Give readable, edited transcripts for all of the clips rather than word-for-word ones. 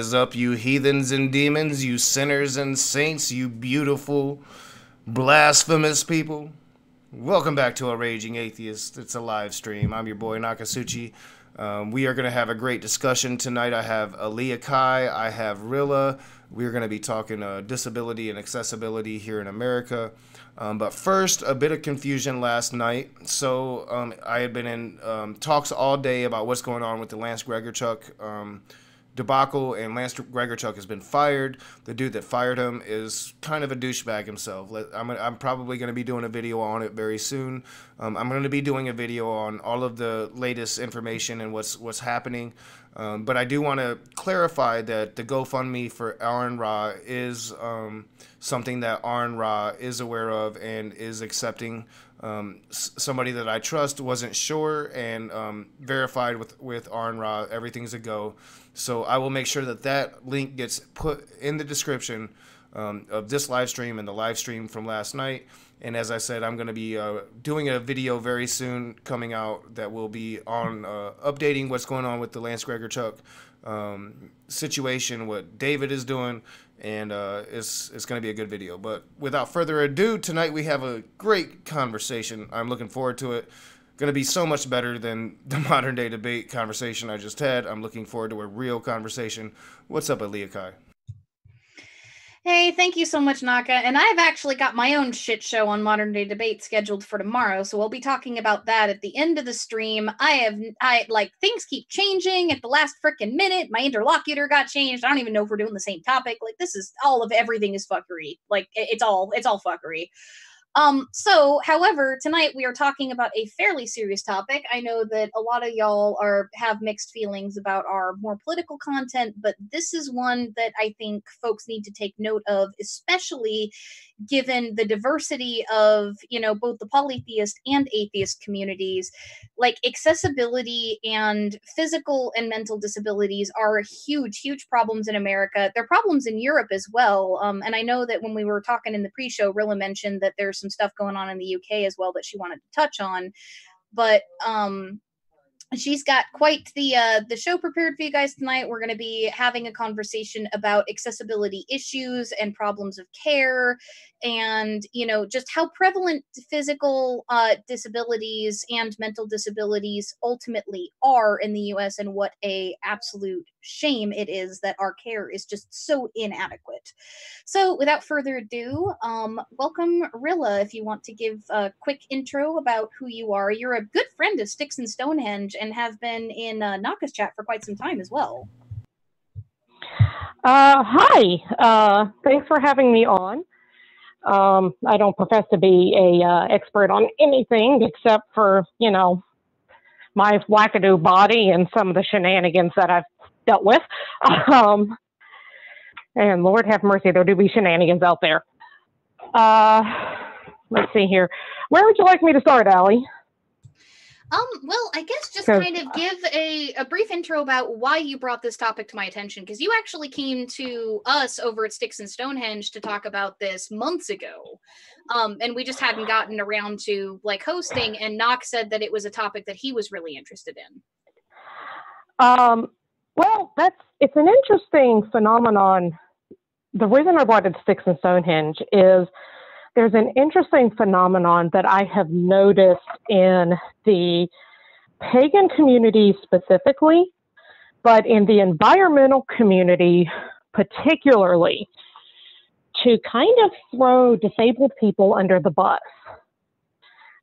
is up, you heathens and demons, you sinners and saints, you beautiful, blasphemous people? Welcome back to A Raging Atheist. It's a live stream. I'm your boy Nakasuchi. We are going to have a great discussion tonight. I have Aaliyah Kai, I have Rhylla. We're going to be talking disability and accessibility here in America. But first, a bit of confusion last night. So I had been in talks all day about what's going on with the Lance Gregerchuk debacle, and Lance Gregerchuk has been fired. The dude that fired him is kind of a douchebag himself. I'm probably going to be doing a video on it very soon. I'm going to be doing a video on all of the latest information and what's happening. But I do want to clarify that the GoFundMe for Aaron Ra is something that Aaron Ra is aware of and is accepting. Somebody that I trust wasn't sure and verified with Aaron Ra. Everything's a go. So I will make sure that that link gets put in the description of this live stream and the live stream from last night. And as I said, I'm going to be doing a video very soon coming out that will be on updating what's going on with the Lance Gregerchuk situation, what David is doing, and it's going to be a good video. But without further ado, tonight we have a great conversation. I'm looking forward to it. Going to be so much better than the modern day debate conversation I just had. I'm looking forward to a real conversation. What's up, Aaliyah Kai? Hey, thank you so much, Naka. And I've actually got my own shit show on Modern Day Debate scheduled for tomorrow, so we'll be talking about that at the end of the stream. Things keep changing at the last frickin' minute. My interlocutor got changed. I don't even know if we're doing the same topic. Like, this is everything is fuckery. Like, it's all fuckery. However, tonight we are talking about a fairly serious topic. I know that a lot of y'all have mixed feelings about our more political content, but this is one that I think folks need to take note of, especially given the diversity of, both the polytheist and atheist communities. Like, accessibility and physical and mental disabilities are huge, huge problems in America. They're problems in Europe as well. And I know that when we were talking in the pre-show, Rilla mentioned that there's some stuff going on in the UK as well that she wanted to touch on. But she's got quite the show prepared for you guys tonight. We're going to be having a conversation about accessibility issues and problems of care, and just how prevalent physical disabilities and mental disabilities ultimately are in the US, and what a absolute shame it is that our care is just so inadequate. So without further ado, welcome, Rilla. If you want to give a quick intro about who you are. You're a good friend of Sticks and Stonehenge and have been in Naka's chat for quite some time as well. Hi. Thanks for having me on. I don't profess to be a expert on anything except for, my wackadoo body and some of the shenanigans that I've dealt with. And Lord have mercy, there do be shenanigans out there. Let's see here. Where would you like me to start, Allie? Well, I guess just kind of give a brief intro about why you brought this topic to my attention, because you actually came to us over at Sticks and Stonehenge to talk about this months ago. And we just hadn't gotten around to hosting, and Knock said that it was a topic that he was really interested in. Well, it's an interesting phenomenon. The reason I brought it to Sticks and Stonehenge is there's an interesting phenomenon that I have noticed in the pagan community specifically, but in the environmental community particularly, to kind of throw disabled people under the bus.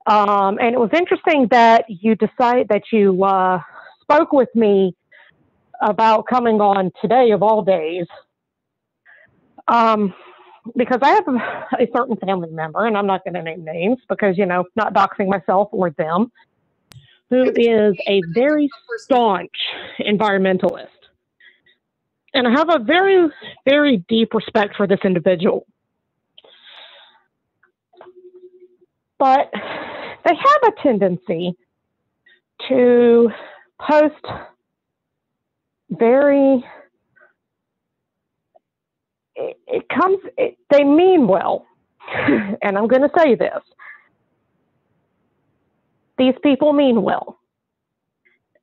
And it was interesting that you spoke with me about coming on today of all days. Because I have a certain family member, and I'm not going to name names because, not doxing myself or them, who is a very staunch environmentalist. And I have a very, very deep respect for this individual. But they have a tendency to post they mean well. And I'm going to say this. These people mean well.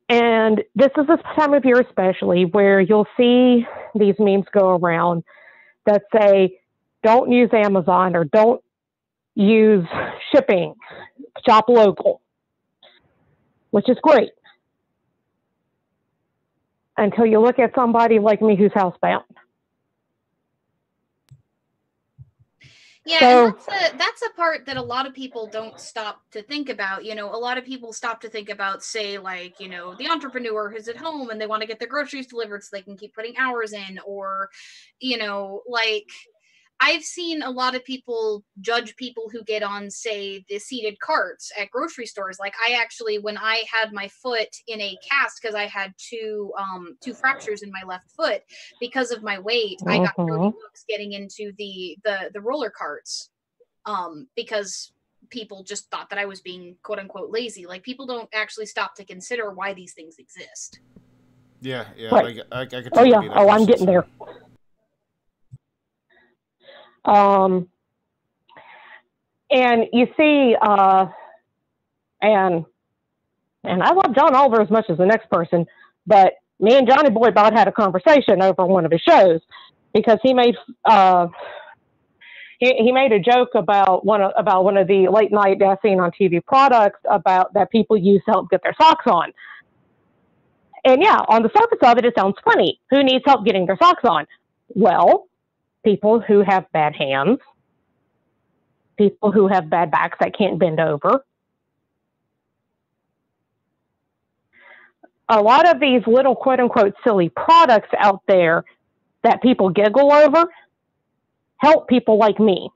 And this is this time of year especially where you'll see these memes go around that say, don't use Amazon or don't use shipping, shop local, which is great. Until you look at somebody like me who's housebound. Yeah, so, and that's a part that a lot of people don't stop to think about. You know, a lot of people stop to think about, say, like, you know, the entrepreneur who's at home and they want to get their groceries delivered so they can keep putting hours in, or, you know, like, I've seen a lot of people judge people who get on, say, the seated carts at grocery stores. Like, I actually, when I had my foot in a cast because I had two fractures in my left foot because of my weight, I got 30 bucks getting into the roller carts because people just thought that I was being quote unquote lazy. Like, people don't actually stop to consider why these things exist. Yeah, right. I could totally be that person, I'm getting there. And you see, and I love John Oliver as much as the next person, but me and Johnny Boy about had a conversation over one of his shows because he made he made a joke about one of the late night as seen on TV products about that people use to help get their socks on. And yeah, on the surface of it, it sounds funny. Who needs help getting their socks on? Well, people who have bad hands, people who have bad backs that can't bend over. A lot of these little quote-unquote silly products out there that people giggle over help people like me.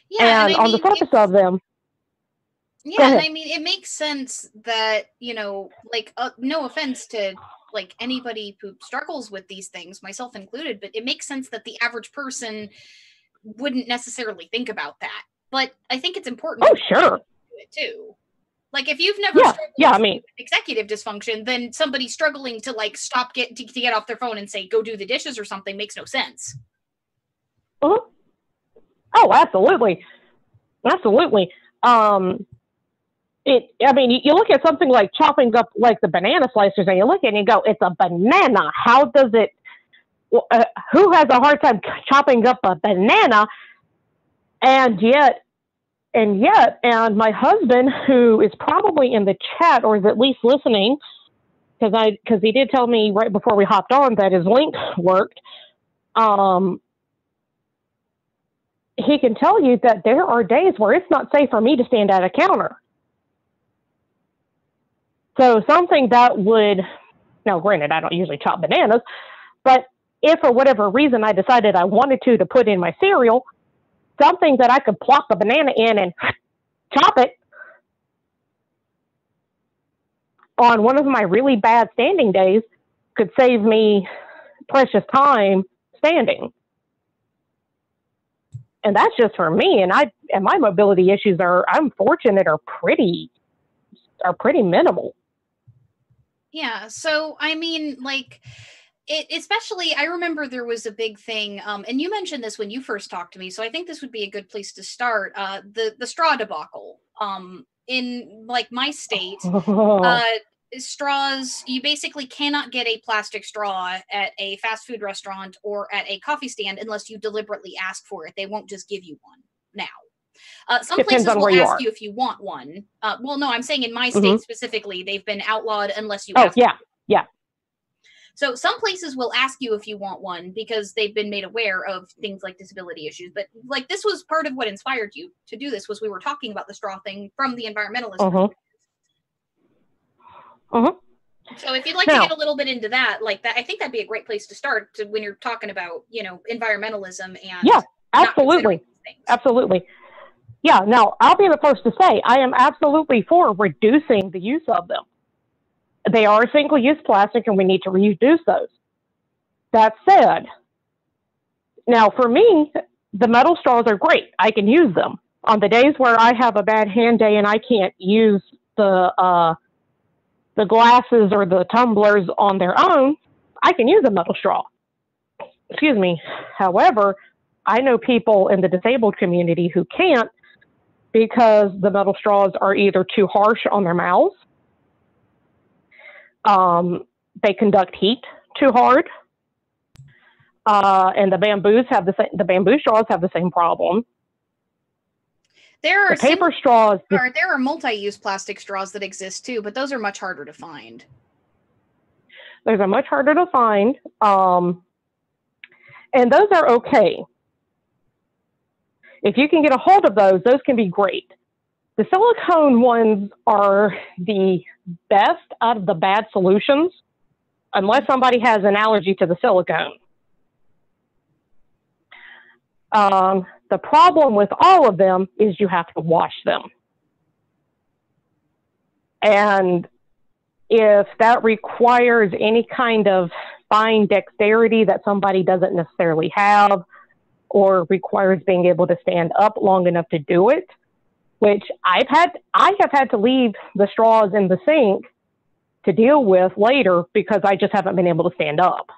Yeah, and on the surface of them. Yeah, and I mean, it makes sense that, you know, like, no offense to, like, anybody who struggles with these things, myself included, but it makes sense that the average person wouldn't necessarily think about that. But I think it's important to do it too. Like, if you've never struggled with executive dysfunction, then somebody struggling to, like, to get off their phone and say, go do the dishes or something makes no sense. Oh, absolutely. Absolutely. I mean, you look at something like chopping up like the banana slicers and you look at it and you go, it's a banana. How does it, who has a hard time chopping up a banana? And my husband, who is probably in the chat or is at least listening, because he did tell me right before we hopped on that his link worked. He can tell you that there are days where it's not safe for me to stand at a counter. So something that would, now granted, I don't usually chop bananas, but if for whatever reason I decided I wanted to put in my cereal, something that I could plop a banana in and chop it on one of my really bad standing days could save me precious time standing. And that's just for me. And my mobility issues I'm fortunate, are pretty minimal. Yeah. So, I mean, like, especially, I remember there was a big thing, and you mentioned this when you first talked to me, so I think this would be a good place to start. The straw debacle. In, like, my state, straws, you basically cannot get a plastic straw at a fast food restaurant or at a coffee stand unless you deliberately ask for it. They won't just give you one now. Some places will ask you if you want one. Well, no, I'm saying in my state specifically, they've been outlawed unless you ask. Yeah. So some places will ask you if you want one because they've been made aware of things like disability issues. But, like, this was part of what inspired you to do this, was we were talking about the straw thing from the environmentalist perspective. So if you'd like to get a little bit into that, like that, I think that'd be a great place to start when you're talking about, you know, environmentalism and absolutely. Yeah, now I'll be the first to say I am absolutely for reducing the use of them. They are single-use plastic and we need to reduce those. That said, now for me, the metal straws are great. I can use them. On the days where I have a bad hand day and I can't use the glasses or the tumblers on their own, I can use a metal straw. Excuse me. However, I know people in the disabled community who can't because the metal straws are either too harsh on their mouths, they conduct heat too hard. And the bamboo straws have the same problem. There are the paper straws. There are multi-use plastic straws that exist too, but those are much harder to find. Those are much harder to find, and those are okay. If you can get a hold of those can be great. The silicone ones are the best out of the bad solutions, unless somebody has an allergy to the silicone. The problem with all of them is you have to wash them. And if that requires any kind of fine dexterity that somebody doesn't necessarily have, or requires being able to stand up long enough to do it, which I have had to leave the straws in the sink to deal with later because I just haven't been able to stand up.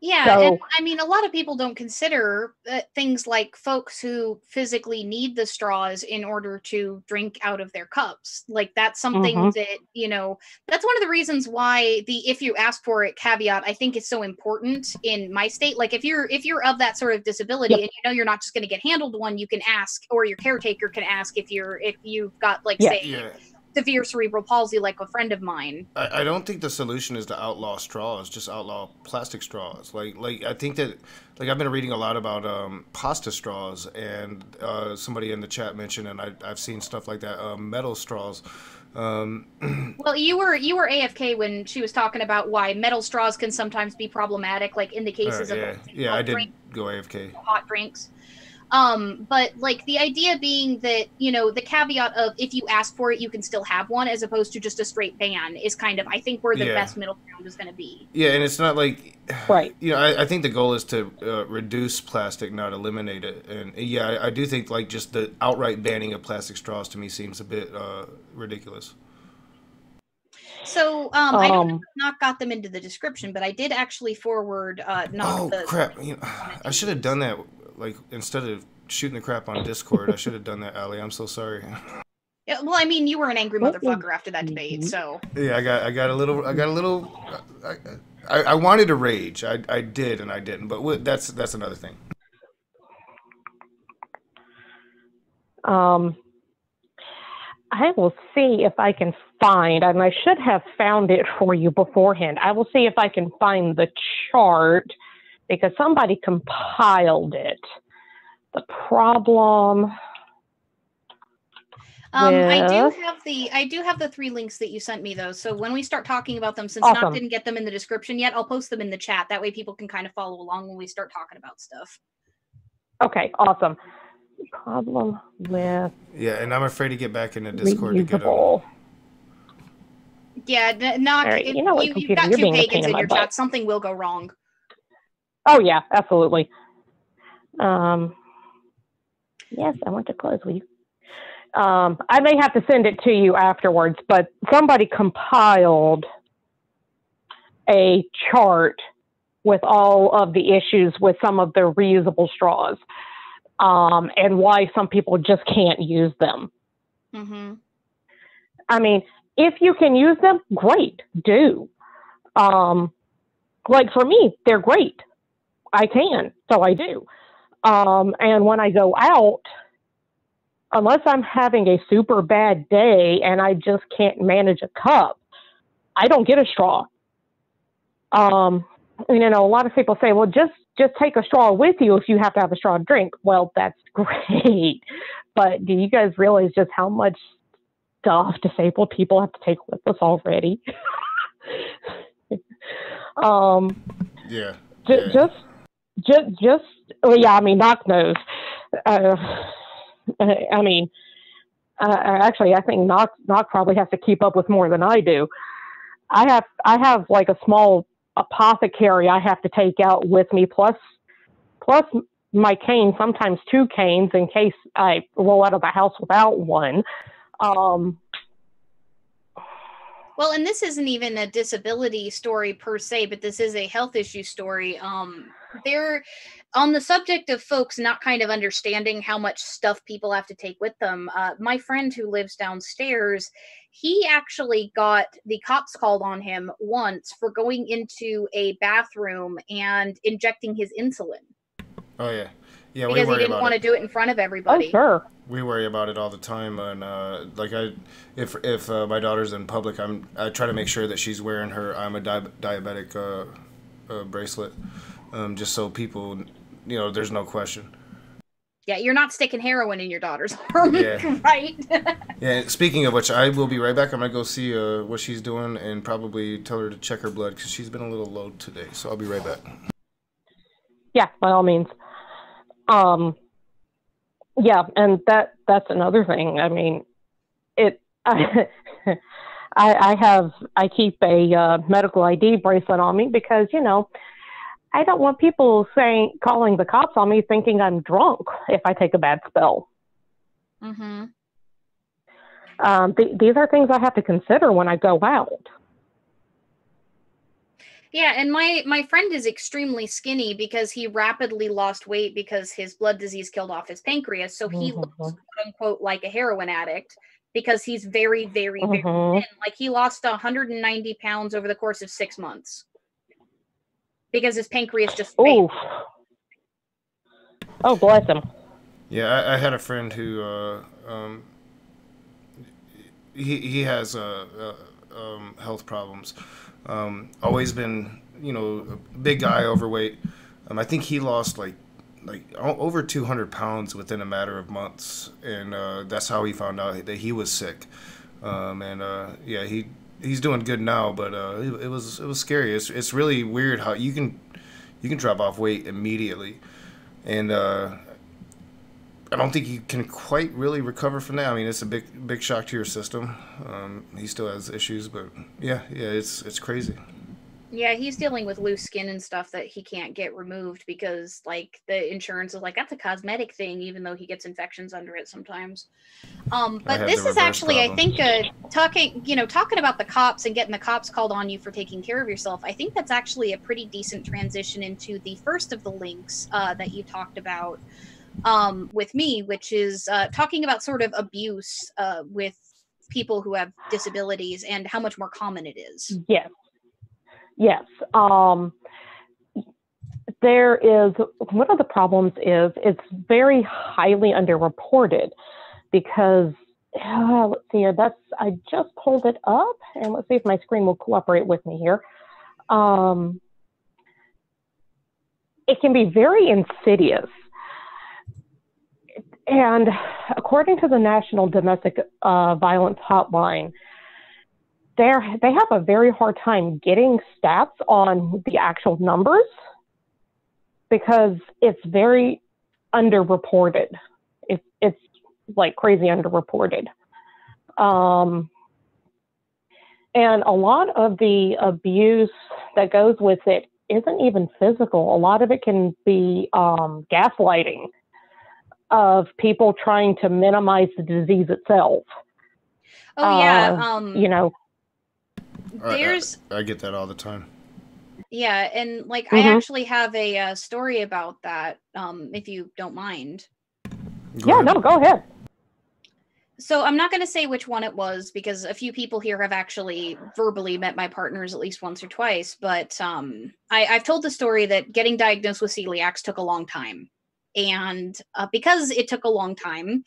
Yeah, so, and I mean, a lot of people don't consider things like folks who physically need the straws in order to drink out of their cups. Like, that's something that, you know, that's one of the reasons why the if you ask for it caveat, I think, is so important in my state. Like, if you're of that sort of disability, and you know you're not just going to get handled one, you can ask, or your caretaker can ask if you've got, like, say, severe cerebral palsy, like a friend of mine. I don't think the solution is to outlaw straws, just outlaw plastic straws. Like I think that, like, I've been reading a lot about pasta straws, and somebody in the chat mentioned, and I've seen stuff like that, metal straws. Well, you were AFK when she was talking about why metal straws can sometimes be problematic, like in the cases of I did go AFK. Hot drinks. But like the idea being that, you know, the caveat of if you ask for it, you can still have one, as opposed to just a straight ban, is kind of, I think, where the best middle ground is going to be. Yeah, and it's not like, right. You know, I think the goal is to reduce plastic, not eliminate it. And yeah, I do think, like, just the outright banning of plastic straws to me seems a bit ridiculous. So I don't know if Knock got them into the description, but I did actually forward Knock. Oh crap! You know, I should have done that. Like, instead of shooting the crap on Discord, I should have done that, Allie. I'm so sorry. Yeah, well, I mean, you were an angry motherfucker after that debate, so. Yeah, I got a little. I wanted to rage. I did, and I didn't. But that's another thing. I will see if I can find, and I should have found it for you beforehand. I will see if I can find the chart, because somebody compiled it. The problem. I do have the 3 links that you sent me, though. So when we start talking about them, since Knock didn't get them in the description yet, I'll post them in the chat. That way people can kind of follow along when we start talking about stuff. Okay, awesome. Problem with. Yeah, and I'm afraid to get back into Discord to get them. Yeah, Knock, right, you know what, you've got 2 pagans in your chat. Something will go wrong. Oh, yeah, absolutely. Yes, I want to close with you. I may have to send it to you afterwards, but somebody compiled a chart with all of the issues with some of the reusable straws, and why some people just can't use them. Mm-hmm. I mean, if you can use them, great, do. Like for me, they're great. I can, so I do. And when I go out, unless I'm having a super bad day and I just can't manage a cup, I don't get a straw. You know, a lot of people say, well, just take a straw with you if you have to have a straw to drink. Well, that's great. But do you guys realize just how much stuff disabled people have to take with us already? Well, yeah, I mean, Knock knows. I mean, actually, I think Knock probably has to keep up with more than I do. I have like a small apothecary I have to take out with me, plus my cane, sometimes 2 canes in case I roll out of the house without one. Well, and this isn't even a disability story per se, but this is a health issue story. They're on the subject of folks not kind of understanding how much stuff people have to take with them. My friend who lives downstairs, he actually got the cops called on him once for going into a bathroom and injecting his insulin. Oh yeah, yeah. We Because he worry didn't about want to it. do it in front of Oh, everybody. sure. We worry about it all the time, and if my daughter's in public, I try to make sure that she's wearing her diabetic bracelet, just so people, there's no question. Yeah, you're not sticking heroin in your daughter's arm, Yeah. right? Yeah. Speaking of which, I will be right back. I'm gonna go see what she's doing and probably tell her to check her blood because she's been a little low today. So I'll be right back. Yeah, by all means. Yeah, and that's another thing. I mean, it. I keep a medical ID bracelet on me because I don't want people calling the cops on me thinking I'm drunk if I take a bad spell. Mm-hmm. These are things I have to consider when I go out. Yeah, and my friend is extremely skinny because he rapidly lost weight because his blood disease killed off his pancreas. So he looks, quote unquote, like a heroin addict because he's very, very, very thin. Like he lost 190 pounds over the course of 6 months because his pancreas just failed. Oh, bless him. Yeah, I had a friend who he has health problems. Always been, a big guy, overweight. I think he lost like over 200 pounds within a matter of months, and that's how he found out that he was sick. Yeah, he's doing good now, but it was scary. It's really weird how you can drop off weight immediately, and I don't think you can quite really recover from that. I mean, it's a big shock to your system. He still has issues, but yeah, it's crazy. Yeah, he's dealing with loose skin and stuff that he can't get removed because, like, the insurance is like, that's a cosmetic thing, even though he gets infections under it sometimes. But this is actually, problem. I think, talking about the cops and getting the cops called on you for taking care of yourself, I think that's actually a pretty decent transition into the first of the links that you talked about with me, which is talking about sort of abuse with people who have disabilities and how much more common it is. Yes. There is, one of the problems is it's very highly underreported because, let's see, I just pulled it up and let's see if my screen will cooperate with me here. It can be very insidious. And according to the National Domestic Violence Hotline, they have a very hard time getting stats on the actual numbers because it's very underreported. It's like crazy underreported. And a lot of the abuse that goes with it isn't even physical. A lot of it can be gaslighting of people trying to minimize the disease itself. Oh yeah, there's I get that all the time. Yeah, and like I actually have a story about that, if you don't mind. Go ahead. So I'm not going to say which one it was because a few people here have actually verbally met my partners at least once or twice. But I've told the story that getting diagnosed with celiacs took a long time. And because it took a long time,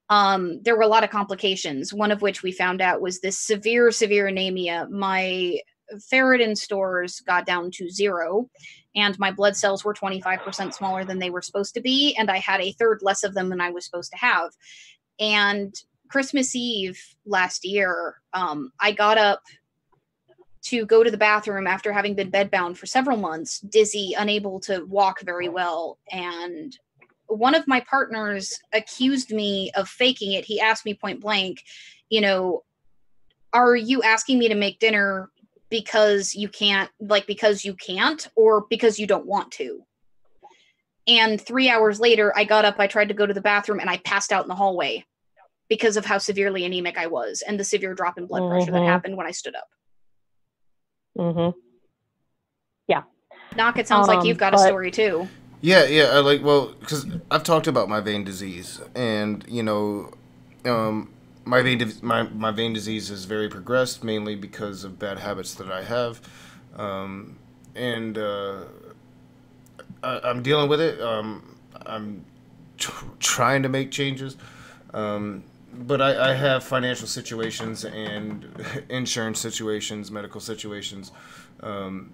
there were a lot of complications, one of which we found out was this severe anemia. My ferritin stores got down to 0, and my blood cells were 25% smaller than they were supposed to be, and I had a third less of them than I was supposed to have. And Christmas Eve last year, I got up to go to the bathroom after having been bedbound for several months, dizzy, unable to walk very well. And one of my partners accused me of faking it. He asked me point blank, are you asking me to make dinner because you can't, or because you don't want to? And 3 hours later, I got up, I tried to go to the bathroom, and I passed out in the hallway because of how severely anemic I was and the severe drop in blood pressure that happened when I stood up. Yeah. Knock, it sounds like you've got a But story too. Yeah, yeah. I like well because I've talked about my vein disease, and um, my vein disease is very progressed, mainly because of bad habits that I have, um, and I'm dealing with it. I'm trying to make changes, but I have financial situations and insurance situations, medical situations. Um,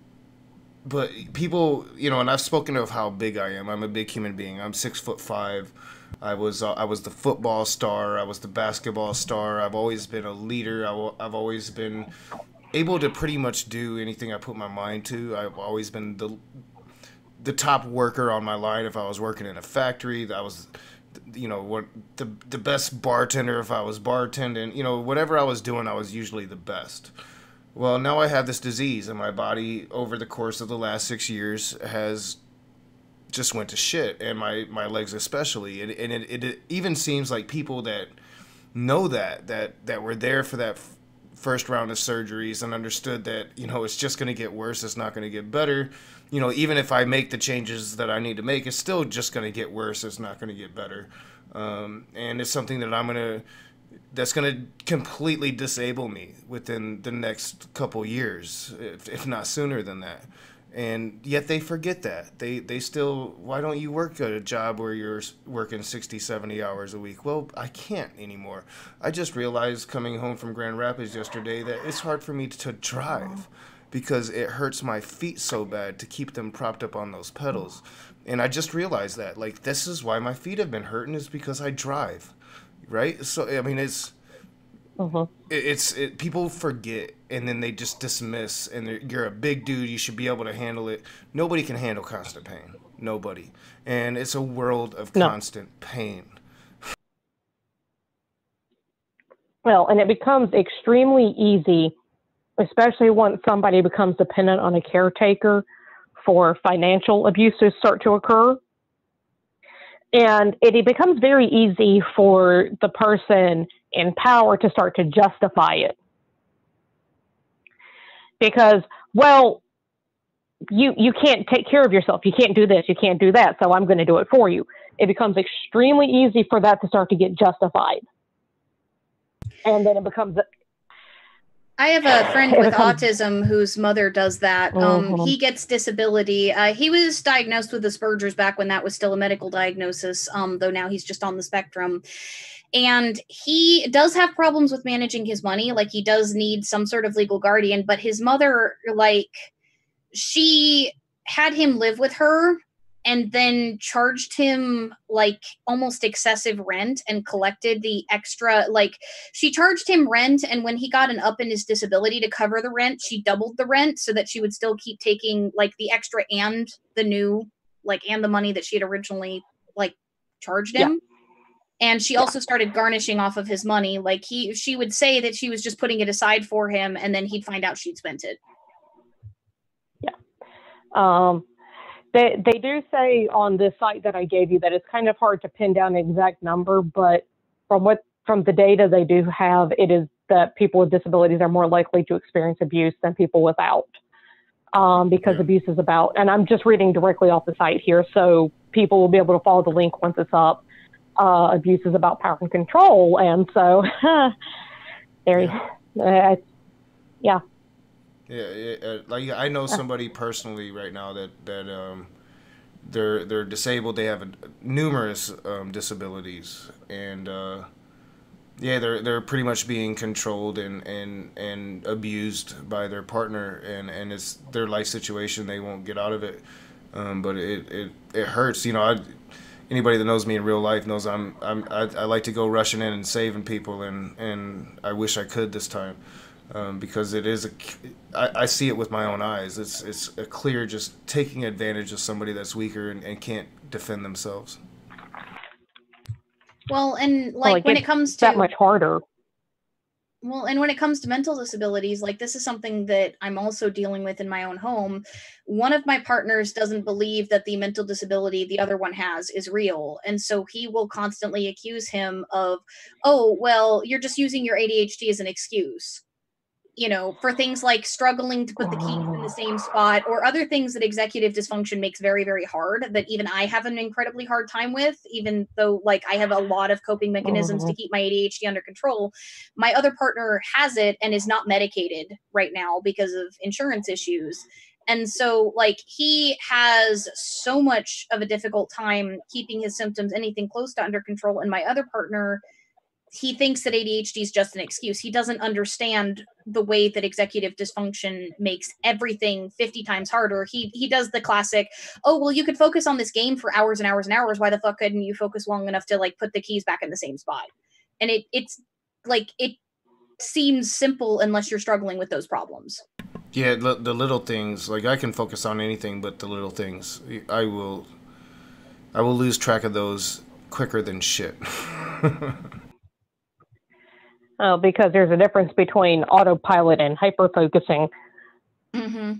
but people, and I've spoken of how big I am. I'm a big human being. I'm 6'5". I was the football star. I was the basketball star. I've always been a leader. I've always been able to pretty much do anything I put my mind to. I've always been the top worker on my line. If I was working in a factory, I was, what the best bartender. If I was bartending, whatever I was doing, I was usually the best. Well, now I have this disease, and my body, over the course of the last 6 years, has just went to shit, and my legs especially. And it even seems like people that know that were there for that first round of surgeries and understood that it's just going to get worse. It's not going to get better. Even if I make the changes that I need to make, it's still just going to get worse. It's not going to get better. And it's something that that's going to completely disable me within the next couple years, if not sooner than that. And yet they forget that. They still, why don't you work at a job where you're working 60, 70 hours a week? Well, I can't anymore. I just realized coming home from Grand Rapids yesterday that it's hard for me to drive because it hurts my feet so bad to keep them propped up on those pedals. And I just realized that, like, this is why my feet have been hurting, is because I drive, right? So, I mean, uh people forget, and then they just dismiss, and you're a big dude, you should be able to handle it. Nobody can handle constant pain. Nobody. And it's a world of no, constant pain. well, and it becomes extremely easy, especially once somebody becomes dependent on a caretaker, for financial abuse to start to occur. And it becomes very easy for the person in power to start to justify it. Because, well, you can't take care of yourself. You can't do this. You can't do that. So I'm going to do it for you. It becomes extremely easy for that to start to get justified. And then it becomes... I have a friend with autism whose mother does that. Mm-hmm. He gets disability. He was diagnosed with Asperger's back when that was still a medical diagnosis, though now he's just on the spectrum. And he does have problems with managing his money. Like, he does need some sort of legal guardian, but his mother, like, she had him live with her and then charged him like almost excessive rent and collected the extra. Like, she charged him rent, and when he got an up in his disability to cover the rent, she doubled the rent so that she would still keep taking like the extra and the new, like, and the money that she had originally like charged him. Yeah. And she also started garnishing off of his money. Like, she would say that she was just putting it aside for him, and then he'd find out she'd spent it. Yeah. They do say on this site that I gave you that it's kind of hard to pin down an exact number, but from the data they do have, it is that people with disabilities are more likely to experience abuse than people without, because abuse is about, and I'm just reading directly off the site here, so people will be able to follow the link once it's up. Abuse is about power and control, and so yeah. Yeah, like I know somebody personally right now that they're disabled. They have numerous disabilities, and they're pretty much being controlled and abused by their partner, and it's their life situation. They won't get out of it, but it hurts. Anybody that knows me in real life knows I like to go rushing in and saving people, and I wish I could this time. Because it is I see it with my own eyes. It's a clear just taking advantage of somebody that's weaker and can't defend themselves. Well, and like when it comes to that much harder. Well, and when it comes to mental disabilities, like, this is something that I'm also dealing with in my own home. One of my partners doesn't believe that the mental disability the other one has is real. And so he will constantly accuse him of, oh, well, you're just using your ADHD as an excuse. you know, for things like struggling to put the keys in the same spot, or other things that executive dysfunction makes very, very hard, that even I have an incredibly hard time with, even though like I have a lot of coping mechanisms to keep my ADHD under control. My other partner has it and is not medicated right now because of insurance issues. And so like he has so much of a difficult time keeping his symptoms anything close to under control. And my other partner, he thinks that ADHD is just an excuse. He doesn't understand the way that executive dysfunction makes everything 50 times harder. He does the classic, oh, well, you could focus on this game for hours and hours and hours. Why the fuck couldn't you focus long enough to like put the keys back in the same spot? And it's like, it seems simple unless you're struggling with those problems. Yeah, the little things. Like I can focus on anything but the little things. I will lose track of those quicker than shit. Because there's a difference between autopilot and hyper-focusing. Mm-hmm.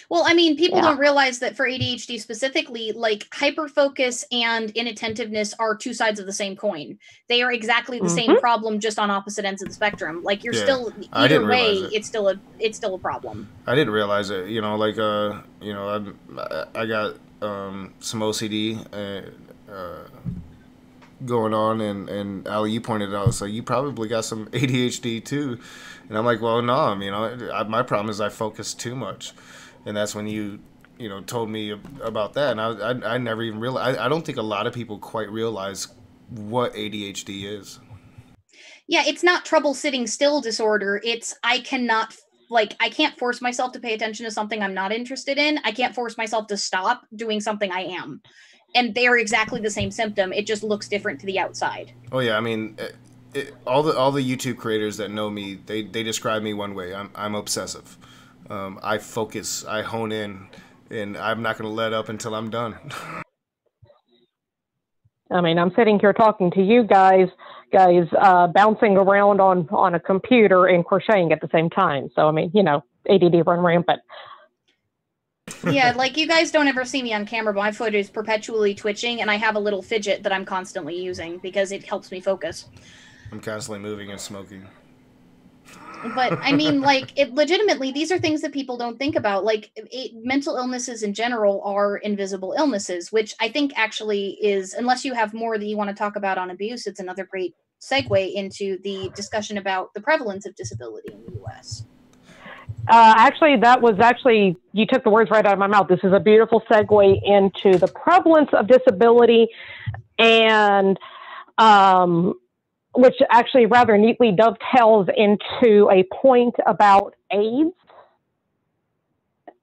Well, I mean, people don't realize that for ADHD specifically, like hyperfocus and inattentiveness are two sides of the same coin. They are exactly the same problem, just on opposite ends of the spectrum. Like you're still either way, it's still a problem. I didn't realize it. You know, like you know, I got some OCD going on, and Ali, you pointed out, so you probably got some ADHD too. And I'm like, well, no, you know, my problem is I focus too much. And that's when you know, told me about that. And I never even realized, I don't think a lot of people quite realize what ADHD is. Yeah, it's not trouble sitting still disorder. It's I can't force myself to pay attention to something I'm not interested in. I can't force myself to stop doing something I am. And they're exactly the same symptom. It just looks different to the outside. Oh yeah, I mean, all the YouTube creators that know me, they describe me one way. I'm obsessive. I focus, I hone in, and I'm not going to let up until I'm done. I mean, I'm sitting here talking to you guys bouncing around on a computer and crocheting at the same time. So, I mean, you know, ADD run rampant. Yeah, like you guys don't ever see me on camera, but my foot is perpetually twitching, and I have a little fidget that I'm constantly using because it helps me focus. I'm constantly moving and smoking. But I mean, like, it legitimately, these are things that people don't think about. Like, mental illnesses in general are invisible illnesses, which I think actually is, unless you have more that you want to talk about on abuse, it's another great segue into the discussion about the prevalence of disability in the U.S. You took the words right out of my mouth. This is a beautiful segue into the prevalence of disability, and which actually rather neatly dovetails into a point about AIDS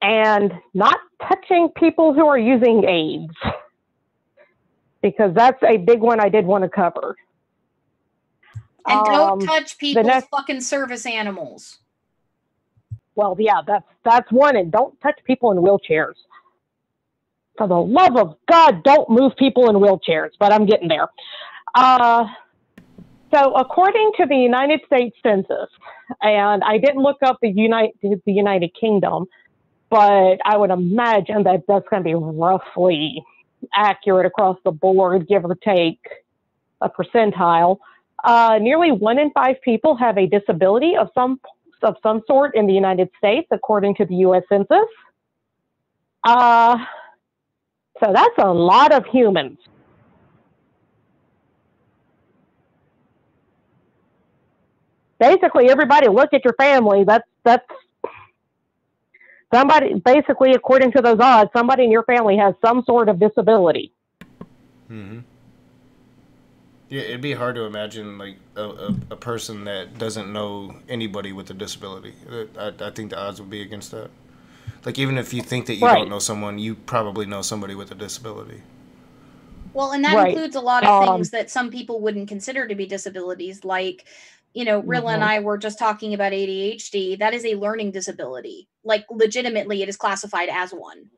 and not touching people who are using AIDS, because that's a big one I did want to cover. And don't touch people's fucking service animals. Well, yeah, that's one. And don't touch people in wheelchairs. For the love of God, don't move people in wheelchairs. But I'm getting there. So according to the United States Census, and I didn't look up the United Kingdom, but I would imagine that that's going to be roughly accurate across the board, give or take a percentile. Nearly 1 in 5 people have a disability of some sort in the United States, according to the U.S. Census. So that's a lot of humans. Basically, everybody look at your family. That's somebody. Basically, according to those odds, somebody in your family has some sort of disability. Mm-hmm. Yeah, it'd be hard to imagine like a person that doesn't know anybody with a disability. I think the odds would be against that. Like even if you think that you don't know someone, you probably know somebody with a disability. Well, and that includes a lot of things that some people wouldn't consider to be disabilities, like, you know, Rhylla and I were just talking about ADHD. That is a learning disability. Like, legitimately, it is classified as one.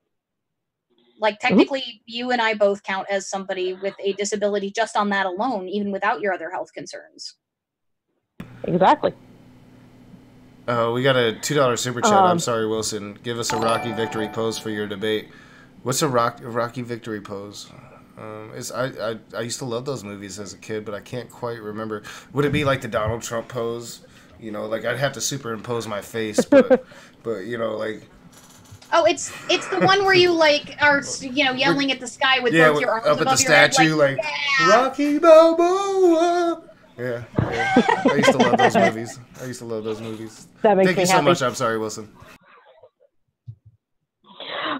Like, technically, you and I both count as somebody with a disability just on that alone, even without your other health concerns. Exactly. We got a $2 super chat. I'm sorry, Wilson. Give us a Rocky victory pose for your debate. What's a Rocky victory pose? I used to love those movies as a kid, but I can't quite remember. Would it be like the Donald Trump pose, You know, like I'd have to superimpose my face, but you know, like. Oh, it's the one where you like are yelling at the sky with both your arms up above at the your head, statue, like Rocky Balboa. Yeah. I used to love those movies. That makes Thank me you so happy. much. I'm sorry, Wilson.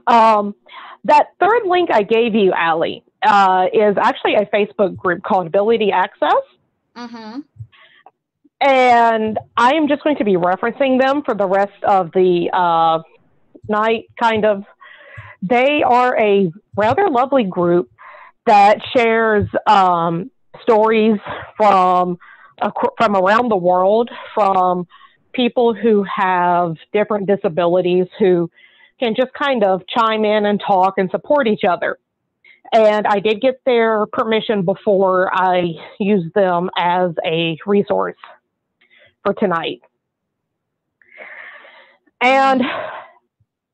That third link I gave you, Allie, is actually a Facebook group called Ability Access. Mm-hmm. And I am just going to be referencing them for the rest of the night, kind of. They are a rather lovely group that shares stories from around the world, from people who have different disabilities who can just kind of chime in and talk and support each other. And I did get their permission before I used them as a resource for tonight. And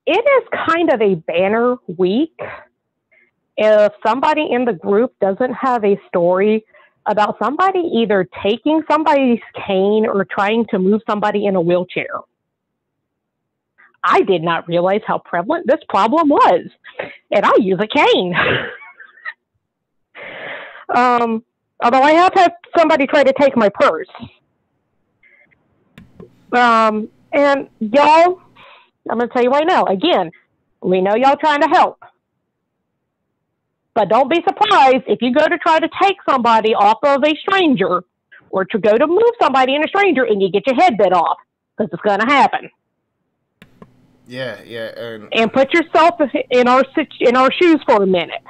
it is kind of a banner week. If somebody in the group doesn't have a story about somebody either taking somebody's cane or trying to move somebody in a wheelchair. I did not realize how prevalent this problem was, and I use a cane. Although I have had somebody try to take my purse. And y'all, I'm going to tell you right now, again, we know y'all trying to help. But don't be surprised if you go to try to take somebody off of a stranger or to go to move somebody in a stranger and you get your head bit off, because it's going to happen. Yeah. And put yourself in our shoes for a minute.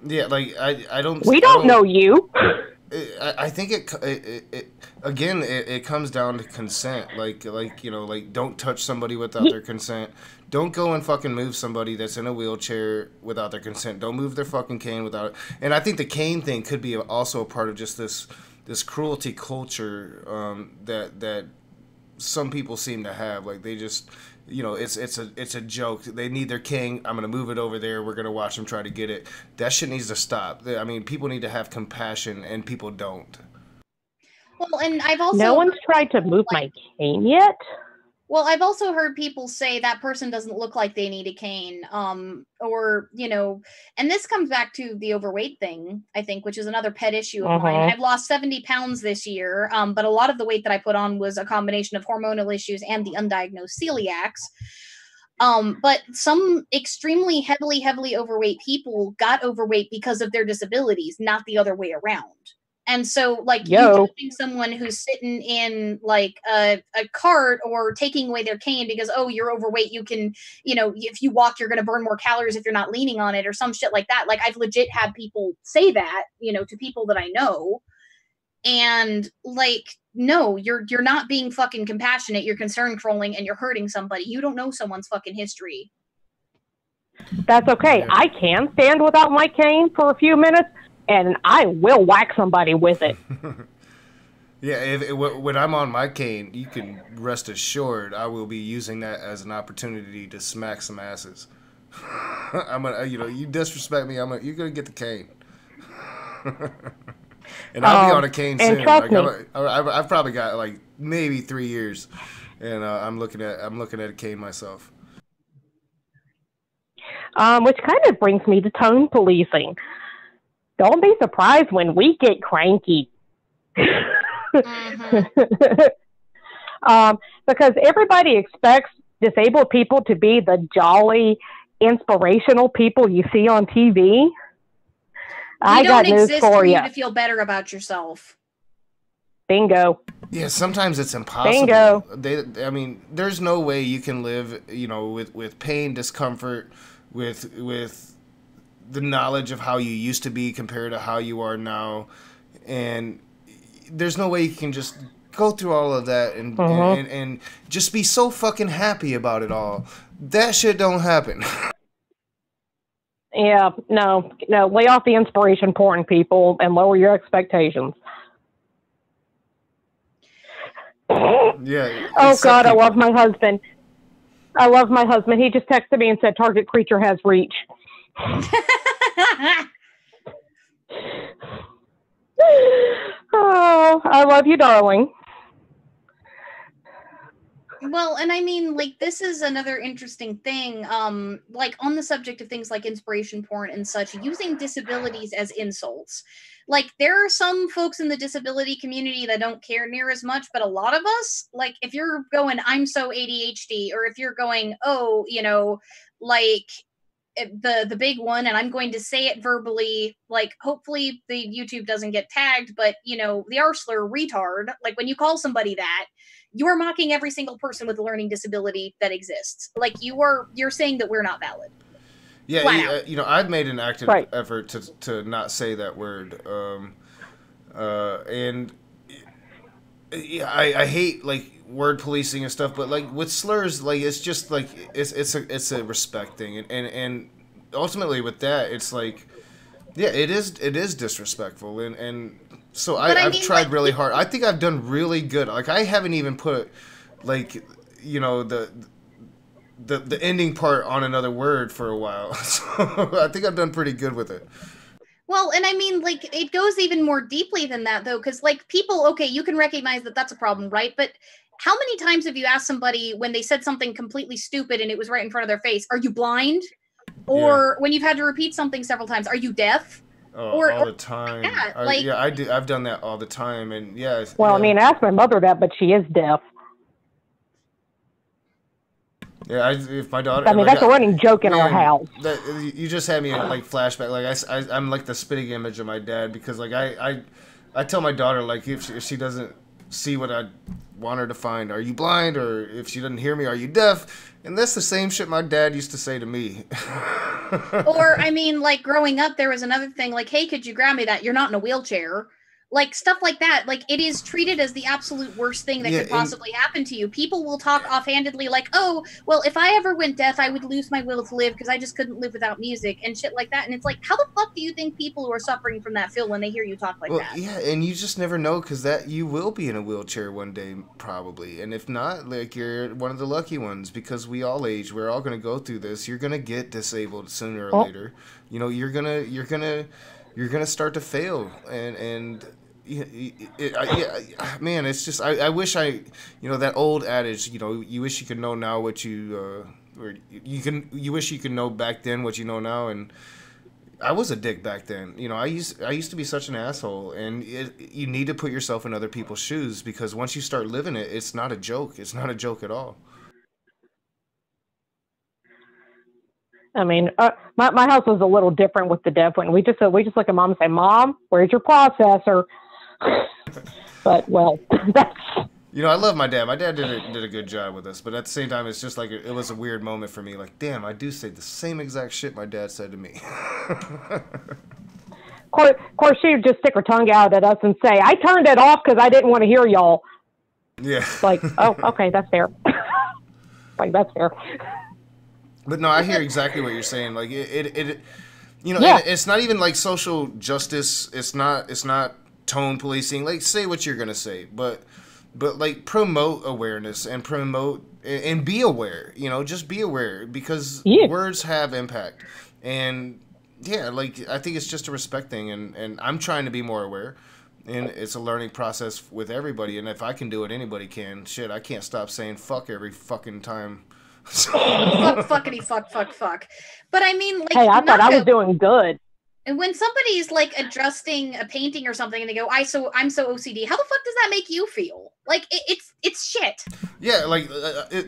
Yeah, like I don't. We don't know you. I think it comes down to consent. Like don't touch somebody without their consent. Don't go and fucking move somebody that's in a wheelchair without their consent. Don't move their fucking cane without it. And I think the cane thing could be also a part of just this cruelty culture that some people seem to have. Like they just, it's a joke. They need their king. I'm gonna move it over there. We're gonna watch them try to get it. That shit needs to stop. I mean, people need to have compassion, and people don't. Well, and I've also no one's tried to move my cane yet. Well, I've also heard people say that person doesn't look like they need a cane, or, and this comes back to the overweight thing, I think, which is another pet issue of mine. I've lost 70 pounds this year, but a lot of the weight that I put on was a combination of hormonal issues and the undiagnosed celiacs. But some extremely heavily overweight people got overweight because of their disabilities, not the other way around. And so, like, you judging someone who's sitting in, like, a cart or taking away their cane because, oh, you're overweight, you can, if you walk, you're going to burn more calories if you're not leaning on it or some shit like that. Like, I've legit had people say that, to people that I know. And, like, no, you're not being fucking compassionate. You're concern trolling and you're hurting somebody. You don't know someone's fucking history. That's okay. Yeah. I can stand without my cane for a few minutes. And I will whack somebody with it. Yeah, when I'm on my cane, you can rest assured I will be using that as an opportunity to smack some asses. I'm gonna, you disrespect me, you're gonna get the cane. And I'll be on a cane soon. Like, I've probably got like maybe 3 years, and I'm looking at a cane myself. Which kind of brings me to tone policing. Don't be surprised when we get cranky. Because everybody expects disabled people to be the jolly, inspirational people you see on TV. I got news for you. To feel better about yourself. Bingo. Yeah, sometimes it's impossible. Bingo. There's no way you can live, with pain, discomfort, with the knowledge of how you used to be compared to how you are now, and there's no way you can just go through all of that and just be so fucking happy about it all. That shit don't happen. Yeah, no, lay off the inspiration porn, people, and lower your expectations. Yeah. Oh God, I love my husband. He just texted me and said target creature has reach. Oh, I love you, darling. Well, and I mean, like, this is another interesting thing. Like, on the subject of things like inspiration porn and such, using disabilities as insults. Like, there are some folks in the disability community that don't care near as much, but a lot of us, like, if you're going, I'm so ADHD, or if you're going, oh, like, the big one, and I'm going to say it verbally, like, hopefully the YouTube doesn't get tagged, but the Arsler retard, like, when you call somebody that, you are mocking every single person with a learning disability that exists. Like, you're saying that we're not valid. Yeah, I've made an active effort to not say that word, and yeah, I hate like word policing and stuff, but like with slurs, like it's just like it's a respect thing, and ultimately with that, it's like, yeah, it is disrespectful, and so I've tried really hard. I think I've done really good. Like, I haven't even put like the ending part on another word for a while, so I think I've done pretty good with it. Well, and I mean, like, it goes even more deeply than that, though, because, like, people, okay, you can recognize that that's a problem, right? But how many times have you asked somebody when they said something completely stupid and it was right in front of their face, are you blind? Or when you've had to repeat something several times, are you deaf? All the time. Yeah, I do. I've done that all the time, and yeah. Well, I mean, ask my mother that, but she is deaf. Yeah, if my daughter. I mean, that's a running joke in our house. You just had me like flashback. Like I'm like the spitting image of my dad, because like I tell my daughter, like, if she doesn't see what I want her to find, are you blind? Or if she doesn't hear me, are you deaf? And that's the same shit my dad used to say to me. Or, I mean, like, growing up, there was another thing, like, hey, could you grab me that? You're not in a wheelchair. Like, stuff like that. Like, it is treated as the absolute worst thing that could possibly happen to you. People will talk offhandedly like, oh, well, if I ever went deaf, I would lose my will to live because I just couldn't live without music and shit like that. And it's like, how the fuck do you think people who are suffering from that feel when they hear you talk like that? Yeah, and you just never know, because that you will be in a wheelchair one day, probably. And if not, like, you're one of the lucky ones, because we all age. We're all going to go through this. You're going to get disabled sooner or later. You're going to start to fail, and man, it's just I wish that old adage, you wish you could know now what you or you wish you could know back then what you know now. And I was a dick back then. I used to be such an asshole, and you need to put yourself in other people's shoes, because once you start living it, it's not a joke. It's not a joke at all. I mean, my house was a little different with the deaf one. We just look at mom and say, "Mom, where's your processor?" But well, that's. I love my dad. My dad did a good job with us, but at the same time, it's just like it was a weird moment for me. Like, damn, I do say the same exact shit my dad said to me. Of course, she would just stick her tongue out at us and say, "I turned it off because I didn't want to hear y'all." Yeah. Like, oh, okay, that's fair. Like, that's fair. But no, I hear exactly what you're saying. Like it Yeah. it's not even like social justice. It's not tone policing. Like, say what you're gonna say, but like, promote awareness and promote and be aware. Just be aware, because words have impact. And yeah, like, I think it's just a respect thing, and I'm trying to be more aware. And it's a learning process with everybody. And if I can do it, anybody can. Shit, I can't stop saying fuck every fucking time. Fuck, fuckity, fuck. But I mean, like, hey, I thought I was doing good. And when somebody's like adjusting a painting or something, and they go, I'm so OCD. How the fuck does that make you feel? Like, it's shit. Yeah, like,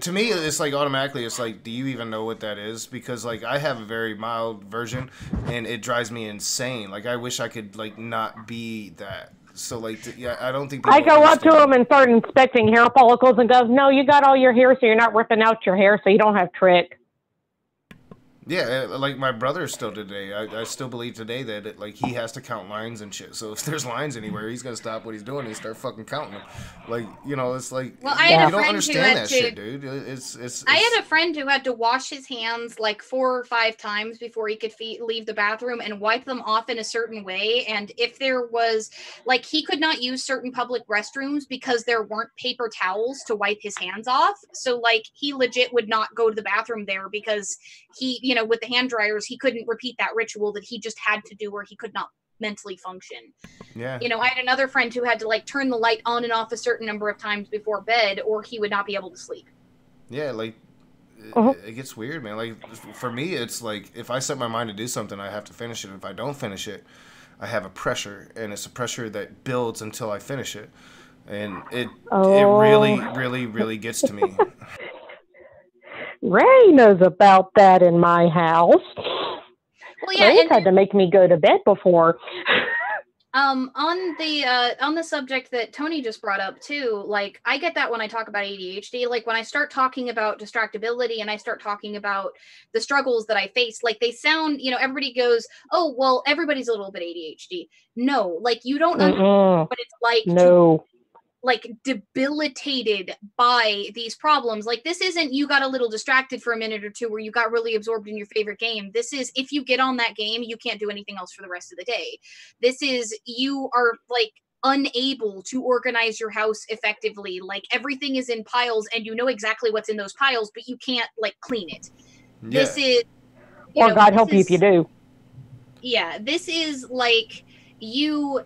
to me, it's like automatically, it's like, do you even know what that is? Because, like, I have a very mild version, and it drives me insane. Like, I wish I could, like, not be that. So, like, yeah, I don't think I go up to him and start inspecting hair follicles and goes, "No, you got all your hair, so you're not ripping out your hair, so you don't have trick." Yeah, like my brother still today. I still believe today that like he has to count lines and shit. So if there's lines anywhere, he's gonna stop what he's doing and start fucking counting them. Like, it's like, well, I had you don't understand that shit, dude. I had a friend who had to wash his hands like 4 or 5 times before he could leave the bathroom, and wipe them off in a certain way. And if there was, like, he could not use certain public restrooms because there weren't paper towels to wipe his hands off. So, like, he legit would not go to the bathroom there because he, with the hand dryers, he couldn't repeat that ritual that he just had to do, or he could not mentally function. Yeah. I had another friend who had to, like, turn the light on and off a certain number of times before bed, or he would not be able to sleep. Yeah, like Mhm. it gets weird, man. Like for me, it's like if I set my mind to do something, I have to finish it. If I don't finish it, I have a pressure, and it's a pressure that builds until I finish it, and it Oh, really, really, really gets to me. Ray knows about that in my house. Well, yeah, Ray's and had to make me go to bed before. on the subject that Tony just brought up too, like I get that when I talk about ADHD. Like when I start talking about distractibility and I start talking about the struggles that I face, like they sound, everybody goes, "Oh, well, everybody's a little bit ADHD." No, like you don't understand Mm-mm. what it's like to No. like debilitated by these problems. Like this isn't you got a little distracted for a minute or two where you got really absorbed in your favorite game. This is if you get on that game, you can't do anything else for the rest of the day. This is you are like unable to organize your house effectively. Like everything is in piles and you know exactly what's in those piles, but you can't like clean it. Yeah, This is Or God this help you if you is do. yeah, this is like you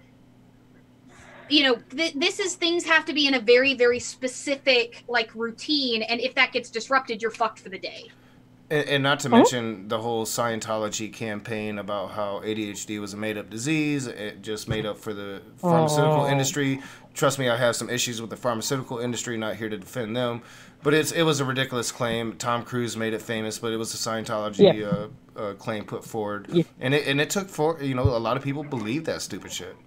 this is things have to be in a very very specific like routine, and if that gets disrupted you're fucked for the day. and not to Mhm. mention the whole Scientology campaign about how ADHD was a made-up disease, it just made up for the pharmaceutical Oh. industry. Trust me, I have some issues with the pharmaceutical industry. Not here to defend them, but it was a ridiculous claim. Tom Cruise made it famous, but it was a Yeah. Scientology claim put forward, Yeah. and it took for a lot of people believe that stupid shit.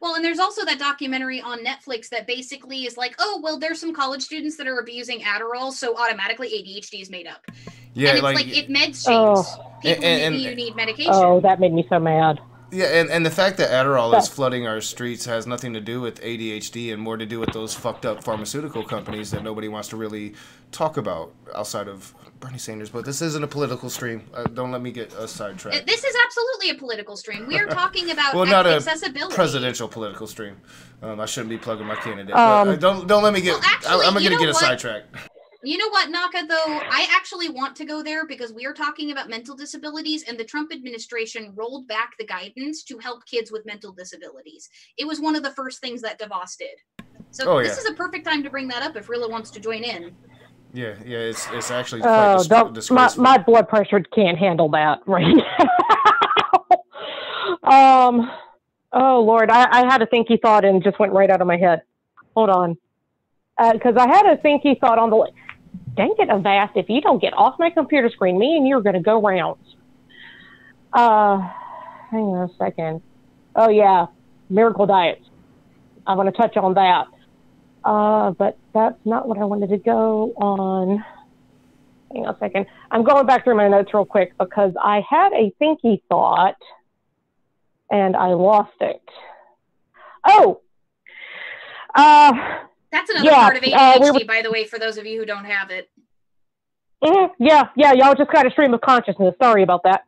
Well, and there's also that documentary on Netflix that basically is like, oh well, there's some college students that are abusing Adderall, so automatically ADHD is made up. And Yeah, it's like like it meds shames Oh. people and you need medication. Oh, that made me so mad. yeah, and the fact that Adderall is That. flooding our streets has nothing to do with ADHD and more to do with those fucked up pharmaceutical companies that nobody wants to really talk about outside of Bernie Sanders. But this isn't a political stream. Don't let me get us sidetracked. This is absolutely a political stream. We are talking about Well, not a accessibility. presidential political stream. I shouldn't be plugging my candidate, but Um. don't let me get. Well, actually, I'm you gonna know get us what? sidetracked. You know what, Naka, though? I actually want to go there because we are talking about mental disabilities, and the Trump administration rolled back the guidance to help kids with mental disabilities. It was one of the first things that DeVos did. So Oh this yeah, is a perfect time to bring that up if Rilla wants to join in. yeah. It's actually quite Don't, disgraceful. my blood pressure can't handle that right now. Oh Lord, I had a thinky thought and it just went right out of my head. Hold on, because I had a thinky thought on the. Dang it, Avast! If you don't get off my computer screen, me and you are going to go rounds. Hang on a second. Oh yeah, miracle diets. I'm going to touch on that. But that's not what I wanted to go on. Hang on a second. I'm going back through my notes real quick because I had a thinky thought and I lost it. Oh, That's another yeah, part of ADHD, by the way, for those of you who don't have it. Yeah, y'all just got a stream of consciousness. Sorry about that.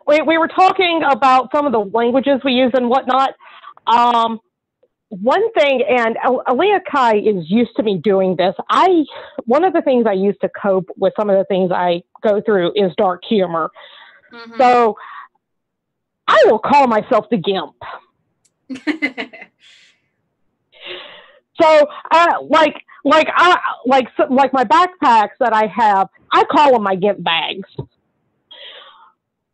We were talking about some of the languages we use and whatnot. One thing, and Aaliyah Kai is used to me doing this. One of the things I use to cope with some of the things I go through is dark humor. Mm-hmm. So I will call myself the Gimp. So, like my backpacks that I have, I call them my Gimp bags.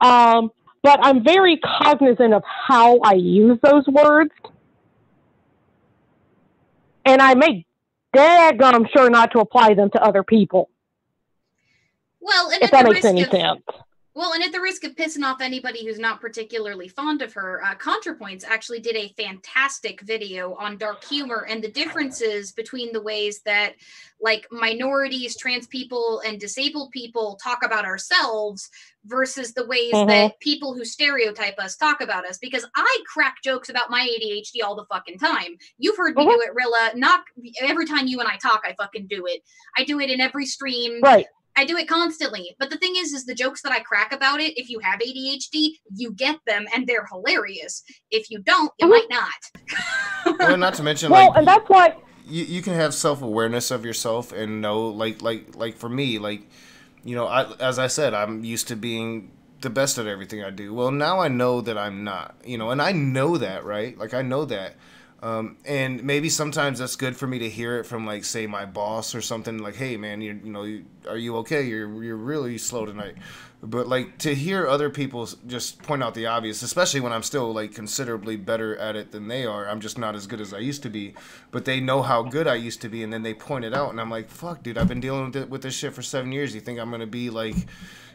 But I'm very cognizant of how I use those words, and I make daggum sure not to apply them to other people. Well, and if that makes any sense. Well, and at the risk of pissing off anybody who's not particularly fond of her, ContraPoints actually did a fantastic video on dark humor and the differences between the ways that, like, minorities, trans people, and disabled people talk about ourselves versus the ways that people who stereotype us talk about us. Because I crack jokes about my ADHD all the fucking time. You've heard me do it, Rilla. Not every time you and I talk, I fucking do it. I do it in every stream. Right. I do it constantly. But the thing is the jokes that I crack about it, if you have ADHD, you get them and they're hilarious. If you don't, you might not. Well, not to mention, and that's why you can have self-awareness of yourself and know, like for me, like, as I said, I'm used to being the best at everything I do. Well, now I know that I'm not, and I know that, right? Like, I know that. And maybe sometimes that's good for me to hear it from, like, say, my boss or something. Like, hey, man, are you okay? You're really slow tonight. But, like, to hear other people just point out the obvious, especially when I'm still, like, considerably better at it than they are. I'm just not as good as I used to be. But they know how good I used to be, and then they point it out. And I'm like, fuck, dude, I've been dealing with this shit for 7 years. You think I'm going to be, like,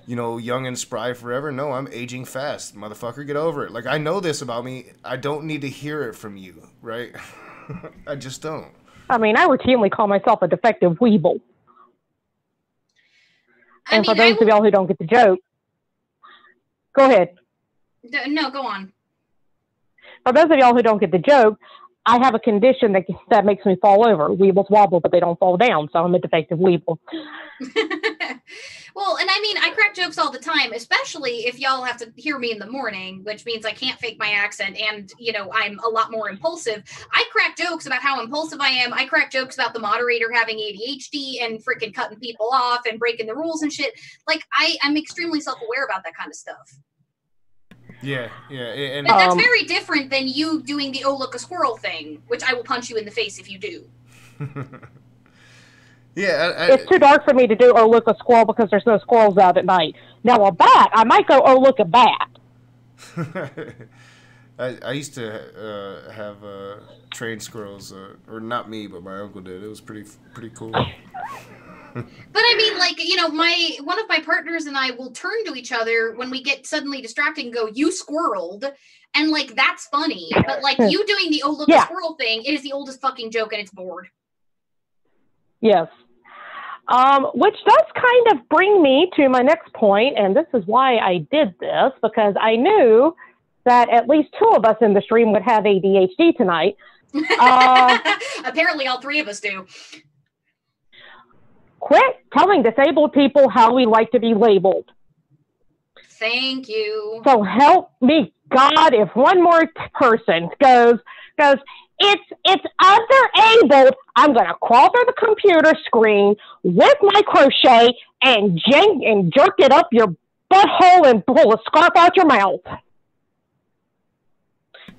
young and spry forever? No, I'm aging fast. Motherfucker, get over it. Like, I know this about me. I don't need to hear it from you, right? I just don't. I mean, I routinely call myself a defective weeble. And for those of y'all who don't get the joke, go ahead. No, go on. For those of y'all who don't get the joke, I have a condition that makes me fall over. Weebles wobble, but they don't fall down, so I'm a defective weeble. Well, and I mean, I crack jokes all the time, especially if y'all have to hear me in the morning, which means I can't fake my accent and, I'm a lot more impulsive. I crack jokes about how impulsive I am. I crack jokes about the moderator having ADHD and freaking cutting people off and breaking the rules and shit. Like, I'm extremely self-aware about that kind of stuff. Yeah. And that's very different than you doing the, oh, look, a squirrel thing, which I will punch you in the face if you do. Yeah, it's too dark for me to do "oh look a squirrel" because there's no squirrels out at night. Now a bat, I might go "oh look a bat." I used to have trained squirrels, or not me, but my uncle did. It was pretty cool. But I mean, like, one of my partners and I will turn to each other when we get suddenly distracted and go, "You squirreled," and like that's funny. But like you doing the "oh look a squirrel" thing, it is the oldest fucking joke, and it's bored. Yes. Which does kind of bring me to my next point, and this is why I did this, because I knew that at least 2 of us in the stream would have ADHD tonight. Apparently all 3 of us do. Quit telling disabled people how we like to be labeled. Thank you. So help me God if one more person goes, it's other-abled, I'm going to crawl through the computer screen with my crochet and jerk it up your butthole and pull a scarf out your mouth.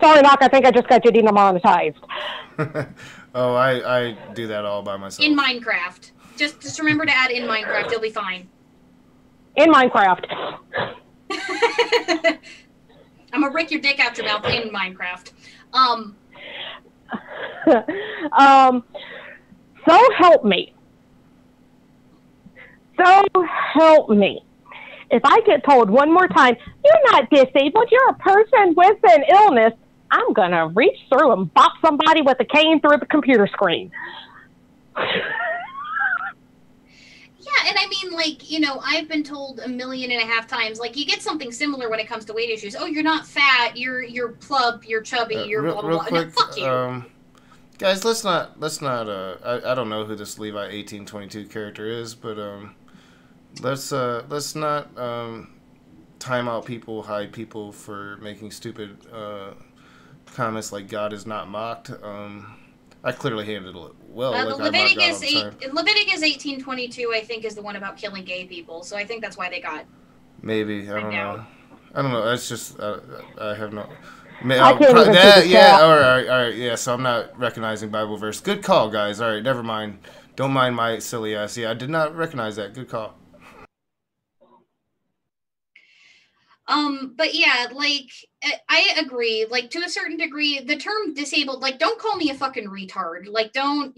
Sorry, Knock, I think I just got you demonetized. Oh, I do that all by myself. In Minecraft. Just remember to add in Minecraft, you'll be fine. In Minecraft. I'm going to rip your dick out your mouth in Minecraft. So help me. So help me. If I get told one more time, you're not disabled, you're a person with an illness, I'm going to reach through and bop somebody with a cane through the computer screen. Yeah, and I mean, like, I've been told 1.5 million times, like, you get something similar when it comes to weight issues. Oh, you're not fat, you're plump, you're chubby, you're blah, blah, blah. Quick, no, fuck you. Guys, let's not, I don't know who this Levi 1822 character is, but, let's not, time out people, hide people for making stupid, comments like God is not mocked. I clearly handled it well. Leviticus 18:22, I think, is the one about killing gay people. So I think that's why they got. Maybe I don't know. I don't know. That's just I have no. I can't even see the yeah. All right. Yeah. So I'm not recognizing Bible verse. Good call, guys. All right. Never mind. Don't mind my silly ass. Yeah, I did not recognize that. Good call. But yeah, like, I agree, like, to a certain degree, the term disabled, like, don't call me a fucking retard, like, don't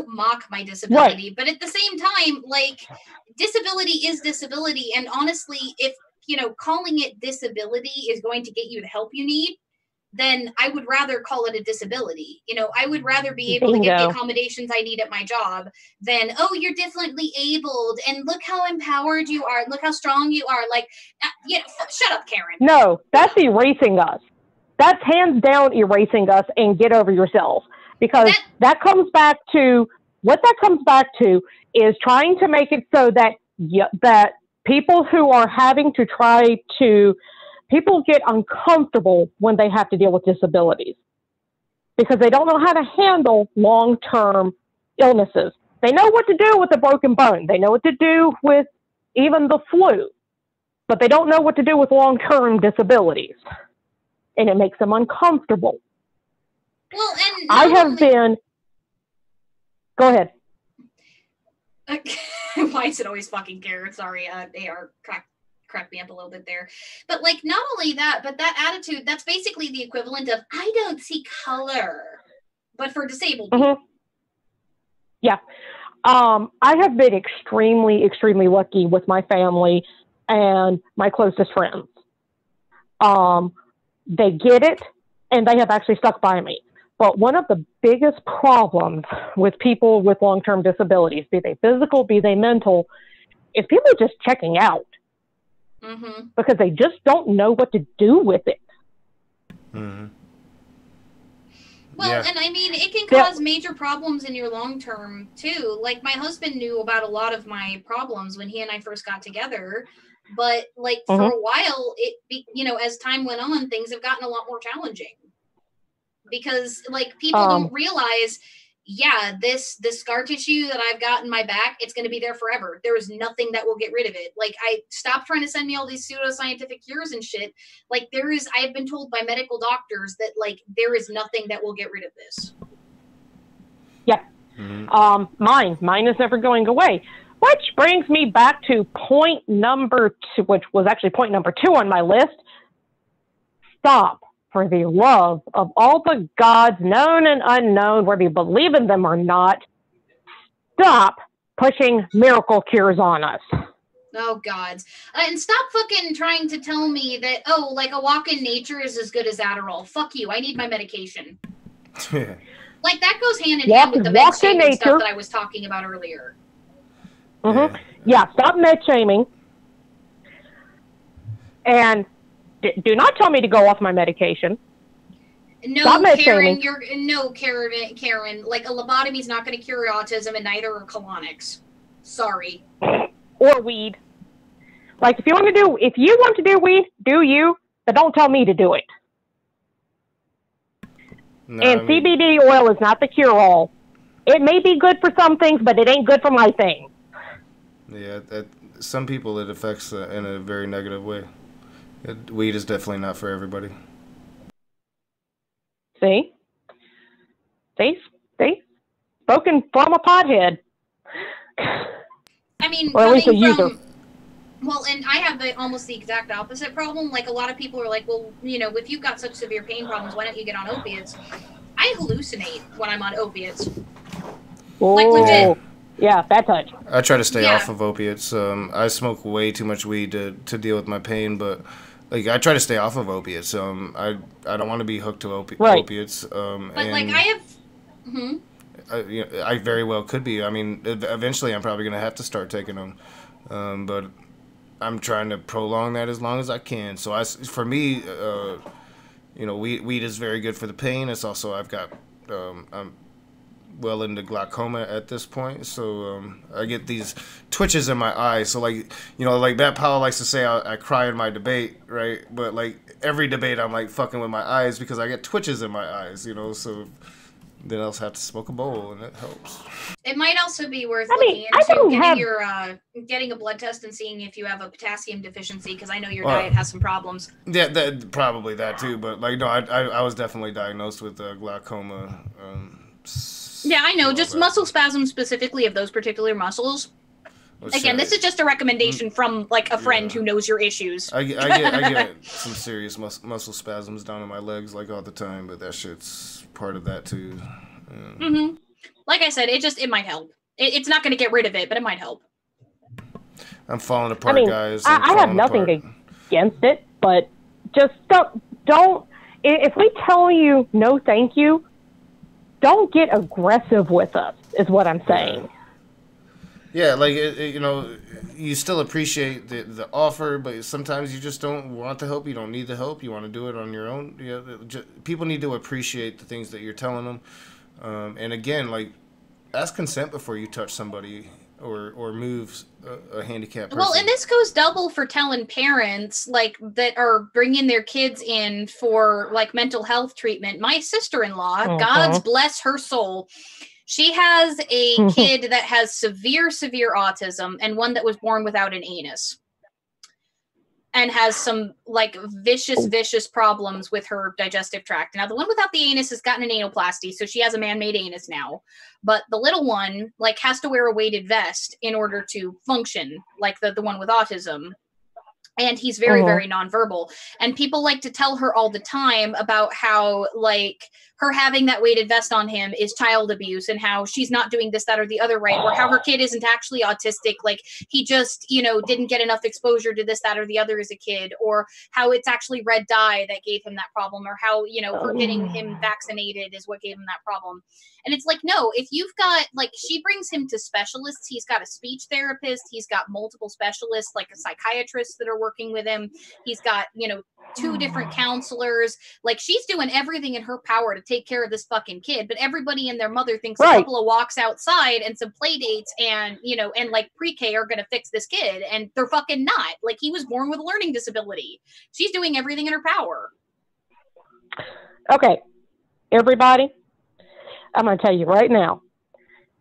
mock my disability, right. But at the same time, like, disability is disability, and honestly, if, calling it disability is going to get you the help you need, then I would rather call it a disability. I would rather be able to get the accommodations I need at my job than, oh, you're differently abled and look how empowered you are. Look how strong you are. Like, shut up, Karen. No, that's erasing us. That's hands down erasing us, and get over yourself. Because that comes back to, what that comes back to is trying to make it so that, that people who are having to try to, people get uncomfortable when they have to deal with disabilities because they don't know how to handle long-term illnesses. They know what to do with a broken bone. They know what to do with even the flu, but they don't know what to do with long-term disabilities. And it makes them uncomfortable. Well, I have been. Go ahead. Why is it always fucking Garrett? Sorry, they are cracked me up a little bit there. But like, not only that, but that attitude, that's basically the equivalent of I don't see color, but for disabled people. Yeah. I have been extremely, extremely lucky with my family and my closest friends. They get it, and they have actually stuck by me. But one of the biggest problems with people with long-term disabilities, be they physical, be they mental, is people just checking out because they just don't know what to do with it. Well, and I mean, it can cause major problems in your long term, too. Like, my husband knew about a lot of my problems when he and I first got together. But, like, for a while, as time went on, things have gotten a lot more challenging. Because, like, people don't realize, this scar tissue that I've got in my back, it's going to be there forever. There is nothing that will get rid of it. Like, I stopped trying to send me all these pseudoscientific cures and shit. Like, I have been told by medical doctors that, like, there is nothing that will get rid of this. Yeah. Mine is never going away. Which brings me back to point number 2, which was actually point number 2 on my list. Stop. For the love of all the gods, known and unknown, whether you believe in them or not, stop pushing miracle cures on us. Oh, gods. And stop fucking trying to tell me that, like a walk in nature is as good as Adderall. Fuck you. I need my medication. Like, that goes hand in hand with the med shaming stuff that I was talking about earlier. Yeah, stop med shaming. And do not tell me to go off my medication. No, Karen, Karen. Like, a lobotomy is not going to cure autism, and neither are colonics. Sorry. Or weed. Like, if you want to do weed, do you, but don't tell me to do it. No, and CBD oil is not the cure-all. It may be good for some things, but it ain't good for my thing. Yeah, some people it affects in a very negative way. Weed is definitely not for everybody. See? Spoken from a pothead. I mean, or at least a user. Well, and I have almost the exact opposite problem. Like, a lot of people are like, well, if you've got such severe pain problems, why don't you get on opiates? I hallucinate when I'm on opiates. Oh, like, legit. Yeah, bad touch. I try to stay off of opiates. I smoke way too much weed to deal with my pain, but like I try to stay off of opiates. I don't want to be hooked to opiates. But like I have. I very well could be. I mean, eventually I'm probably gonna have to start taking them, but I'm trying to prolong that as long as I can. So for me, weed is very good for the pain. It's also I'm well into glaucoma at this point, so I get these twitches in my eyes. So like Matt Powell likes to say I cry in my debate, right? But like every debate I'm like fucking with my eyes because I get twitches in my eyes, so then I'll have to smoke a bowl and it helps. It might also be worth looking into getting a blood test and seeing if you have a potassium deficiency, because I know your diet has some problems. Yeah, probably that too, but like no, I was definitely diagnosed with glaucoma. Yeah, I know. Just muscle spasms specifically of those particular muscles. Again, this is just a recommendation from like a friend who knows your issues. I get some serious muscle spasms down in my legs like all the time, but that shit's part of that too. Yeah. Like I said, it might help. It's not going to get rid of it, but it might help. I'm falling apart, guys. I have nothing against it, but just don't. If we tell you no, thank you, don't get aggressive with us, is what I'm saying. Yeah, like, you still appreciate the offer, but sometimes you just don't want the help. You don't need the help. You want to do it on your own. People need to appreciate the things that you're telling them. And again, like, ask consent before you touch somebody or move a handicapped person. Well, and this goes double for telling parents, like, that are bringing their kids in for, like, mental health treatment. My sister-in-law, God's bless her soul, she has a kid that has severe autism and one that was born without an anus. and has some like vicious problems with her digestive tract. Now the one without the anus has gotten an anoplasty, so she has a man-made anus now. But the little one like has to wear a weighted vest in order to function, like the one with autism. And he's very, very nonverbal. And people like to tell her all the time about how, like, her having that weighted vest on him is child abuse and how she's not doing this, that, or the other right, or how her kid isn't actually autistic. Like, he just, you know, didn't get enough exposure to this, that, or the other as a kid, or how it's actually red dye that gave him that problem, or how, you know, her getting him vaccinated is what gave him that problem. And it's like, no, if you've got, like, she brings him to specialists. He's got a speech therapist. He's got multiple specialists, like a psychiatrist that are working with him. He's got, you know, 2 different counselors. Like, she's doing everything in her power to take care of this fucking kid. But everybody and their mother thinks a couple of walks outside and some play dates and, you know, and like pre-K are going to fix this kid. And they're fucking not. Like, he was born with a learning disability. She's doing everything in her power. Okay, everybody, I'm going to tell you right now,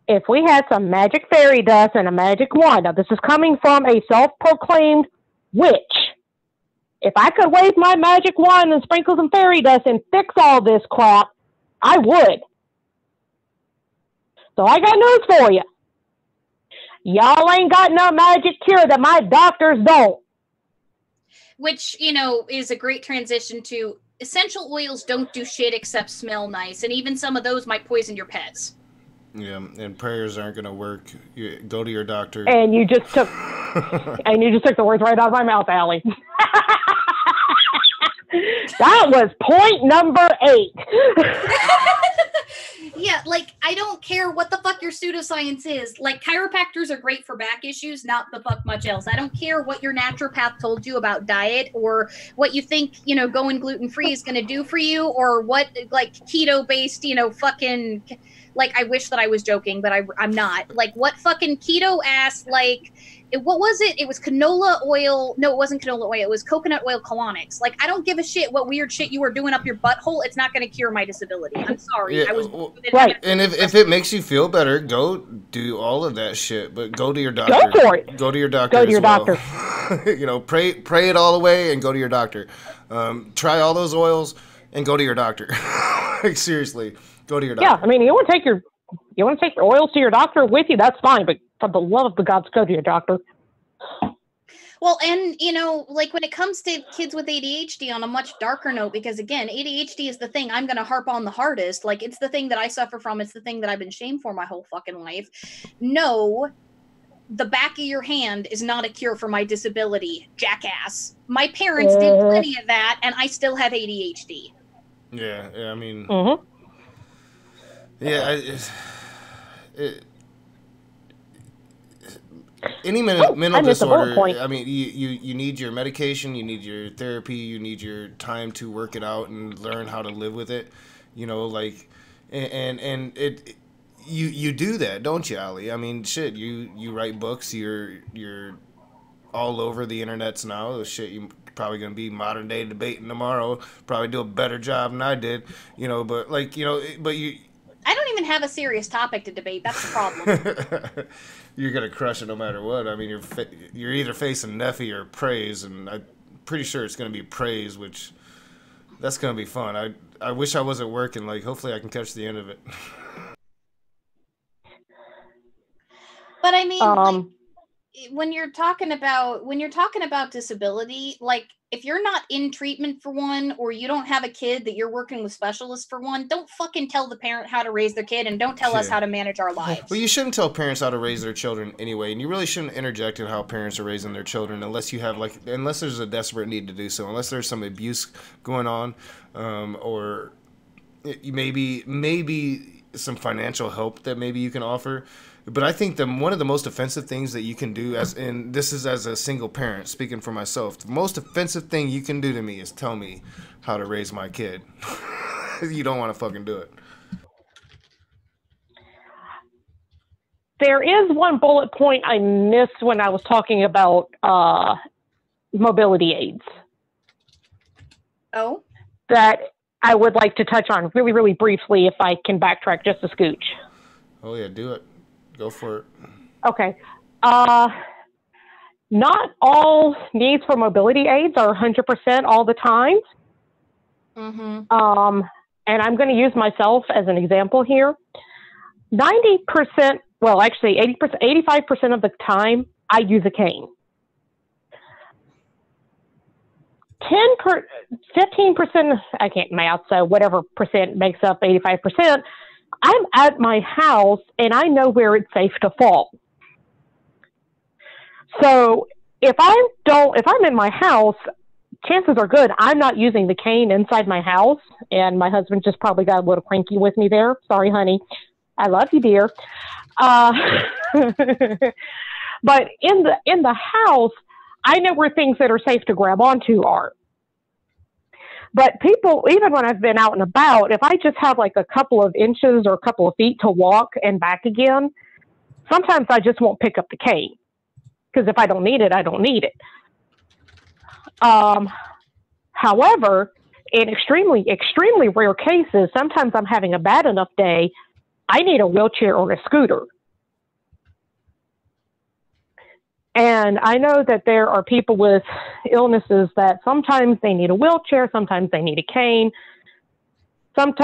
if we had some magic fairy dust and a magic wand, now this is coming from a self-proclaimed witch. If I could wave my magic wand and sprinkle some fairy dust and fix all this crap, I would. So I got news for you. Y'all ain't got no magic cure that my doctors don't. Which, you know, is a great transition to essential oils don't do shit except smell nice, and even some of those might poison your pets. Yeah, and prayers aren't going to work. Go to your doctor. And you just took the words right out of my mouth, Allie. That was point number 8. Yeah, like, I don't care what the fuck your pseudoscience is. Like, chiropractors are great for back issues, not the fuck much else. I don't care what your naturopath told you about diet or what you think, you know, going gluten-free is going to do for you, or what, like, keto-based, you know, fucking... Like, I wish that I was joking, but I'm not. Like, what fucking keto-ass, like... what was it? It was canola oil. No, it wasn't canola oil. It was coconut oil colonics. Like, I don't give a shit what weird shit you were doing up your butthole. It's not going to cure my disability. I'm sorry. Yeah, I was right. And if it makes you feel better, go do all of that shit. But go to your doctor. Go for it. Go to your doctor. Go to your doctor. You know, pray it all away and go to your doctor. Try all those oils and go to your doctor. Like, seriously, go to your doctor. Yeah, I mean, you want to take your oils to your doctor with you, that's fine, but for the love of the gods, go to your doctor. Well, and, you know, like, when it comes to kids with ADHD, on a much darker note, because, again, ADHD is the thing I'm going to harp on the hardest. Like, it's the thing that I suffer from. It's the thing that I've been shamed for my whole fucking life. No, the back of your hand is not a cure for my disability, jackass. My parents did plenty of that, and I still have ADHD. Yeah, I mean... Mm-hmm. Yeah, any mental disorder, I mean, you need your medication, you need your therapy, you need your time to work it out and learn how to live with it, you know, like, and it, you do that, don't you, Allie? I mean, shit, you write books, you're all over the internets now. Shit, you probably gonna be modern day debating tomorrow, probably do a better job than I did, you know, but like, you know, but you. I don't even have a serious topic to debate. That's the problem. You're gonna crush it no matter what. I mean, you're either facing Neffy or praise, and I'm pretty sure it's gonna be praise, which that's gonna be fun. I wish I wasn't working. Like, hopefully, I can catch the end of it. But I mean, like, when you're talking about disability, like, if you're not in treatment for one, or you don't have a kid that you're working with specialists for one, don't fucking tell the parent how to raise their kid, and don't tell us how to manage our lives. Well, you shouldn't tell parents how to raise their children anyway, and you really shouldn't interject in how parents are raising their children unless there's a desperate need to do so, unless there's some abuse going on, or maybe some financial help that maybe you can offer. But I think one of the most offensive things that you can do, and this is as a single parent, speaking for myself, the most offensive thing you can do to me is tell me how to raise my kid. You don't want to fucking do it. There is one bullet point I missed when I was talking about mobility aids. Oh? That I would like to touch on really, really briefly if I can backtrack just a scooch. Oh, yeah, do it. Go for it. Okay. not all needs for mobility aids are 100% all the time. And I'm going to use myself as an example here. 90%, well, actually 80%, 85% of the time, I use a cane. 15%, I can't math, so whatever percent makes up 85%, I'm at my house and I know where it's safe to fall. So if I'm in my house, chances are good I'm not using the cane inside my house. And my husband just probably got a little cranky with me there. Sorry, honey. I love you, dear. But in the house, I know where things that are safe to grab onto are. But people, even when I've been out and about, if I just have like a couple of inches or a couple of feet to walk and back again, sometimes I just won't pick up the cane. Because if I don't need it, I don't need it. However, in extremely, extremely rare cases, sometimes I'm having a bad enough day, I need a wheelchair or a scooter. And I know that there are people with illnesses that sometimes they need a wheelchair, sometimes they need a cane. Some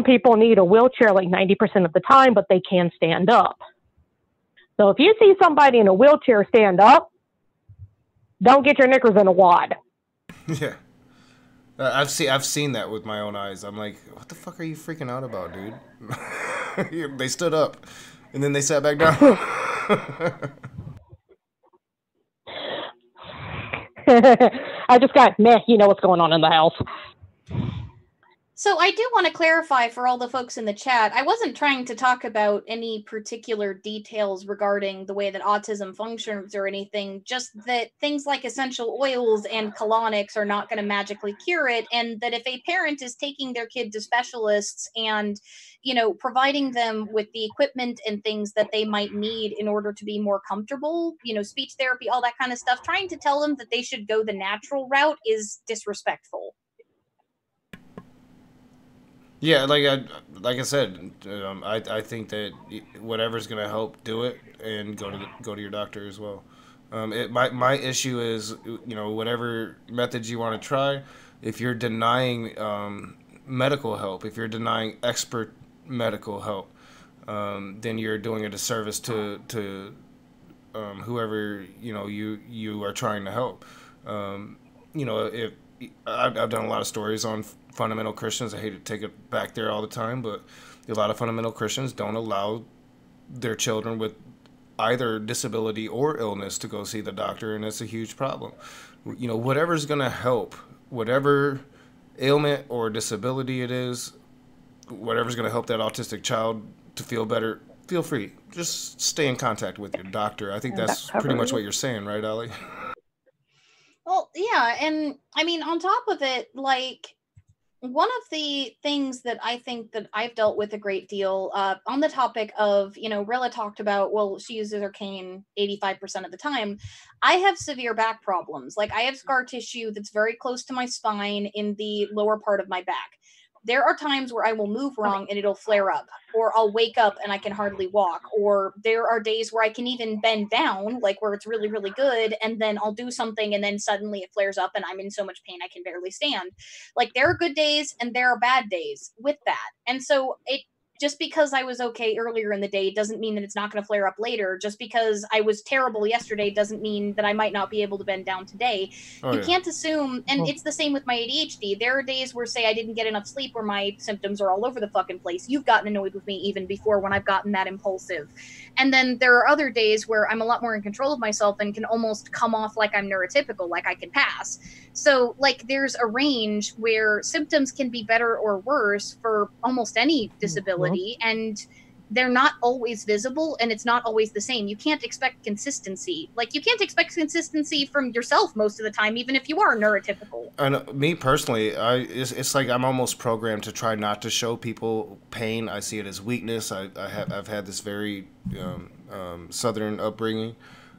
people need a wheelchair like 90% of the time, but they can stand up. So if you see somebody in a wheelchair stand up, don't get your knickers in a wad. Yeah. I've seen that with my own eyes. I'm like, what the fuck are you freaking out about, dude? They stood up, and then they sat back down. I just got, you know what's going on in the house. So I do want to clarify for all the folks in the chat, I wasn't trying to talk about any particular details regarding the way that autism functions or anything, just that things like essential oils and colonics are not going to magically cure it, and that if a parent is taking their kid to specialists and, you know, providing them with the equipment and things that they might need in order to be more comfortable, you know, speech therapy, all that kind of stuff, trying to tell them that they should go the natural route is disrespectful. Yeah, like I said, I think that whatever's gonna help, do it, and go to your doctor as well. My issue is, you know, whatever methods you want to try, if you're denying medical help, if you're denying expert medical help, then you're doing a disservice to whoever you are trying to help. You know, if I've done a lot of stories on fundamental Christians. I hate to take it back there all the time, but a lot of fundamental Christians don't allow their children with either disability or illness to go see the doctor, and it's a huge problem. You know, whatever's going to help, whatever ailment or disability it is, whatever's going to help that autistic child to feel better, feel free. Just stay in contact with your doctor. I think that's pretty much what you're saying, right, Allie? Well, yeah, and I mean, on top of it, like, one of the things that I think that I've dealt with a great deal on the topic of, you know, Rhylla talked about, well, she uses her cane 85% of the time. I have severe back problems. Like, I have scar tissue that's very close to my spine in the lower part of my back. There are times where I will move wrong and it'll flare up, or I'll wake up and I can hardly walk, or there are days where I can even bend down, like where it's really, really good, and then I'll do something and then suddenly it flares up and I'm in so much pain I can barely stand. Like, there are good days and there are bad days with that. And so just because I was okay earlier in the day doesn't mean that it's not going to flare up later. Just because I was terrible yesterday doesn't mean that I might not be able to bend down today. You can't assume, and it's the same with my ADHD. There are days where, say, I didn't get enough sleep where my symptoms are all over the fucking place. You've gotten annoyed with me even before when I've gotten that impulsive. And then there are other days where I'm a lot more in control of myself and can almost come off like I'm neurotypical, like I can pass. So, like, there's a range where symptoms can be better or worse for almost any disability. And they're not always visible, and it's not always the same. You can't expect consistency. Like, you can't expect consistency from yourself most of the time, even if you are neurotypical. And me personally, it's like I'm almost programmed to try not to show people pain. I see it as weakness. I've had this very Southern upbringing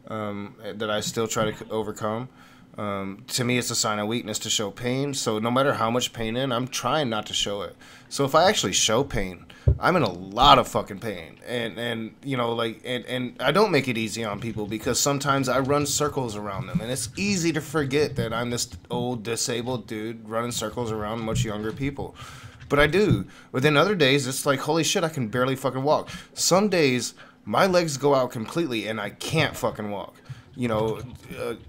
that I still try to overcome. To me, it's a sign of weakness to show pain. So no matter how much pain in, I'm trying not to show it. So if I actually show pain, I'm in a lot of fucking pain, and you know, like, and I don't make it easy on people because sometimes I run circles around them, and it's easy to forget that I'm this old disabled dude running circles around much younger people. But I do. But then other days, it's like, holy shit, I can barely fucking walk. Some days, my legs go out completely and I can't fucking walk. You know,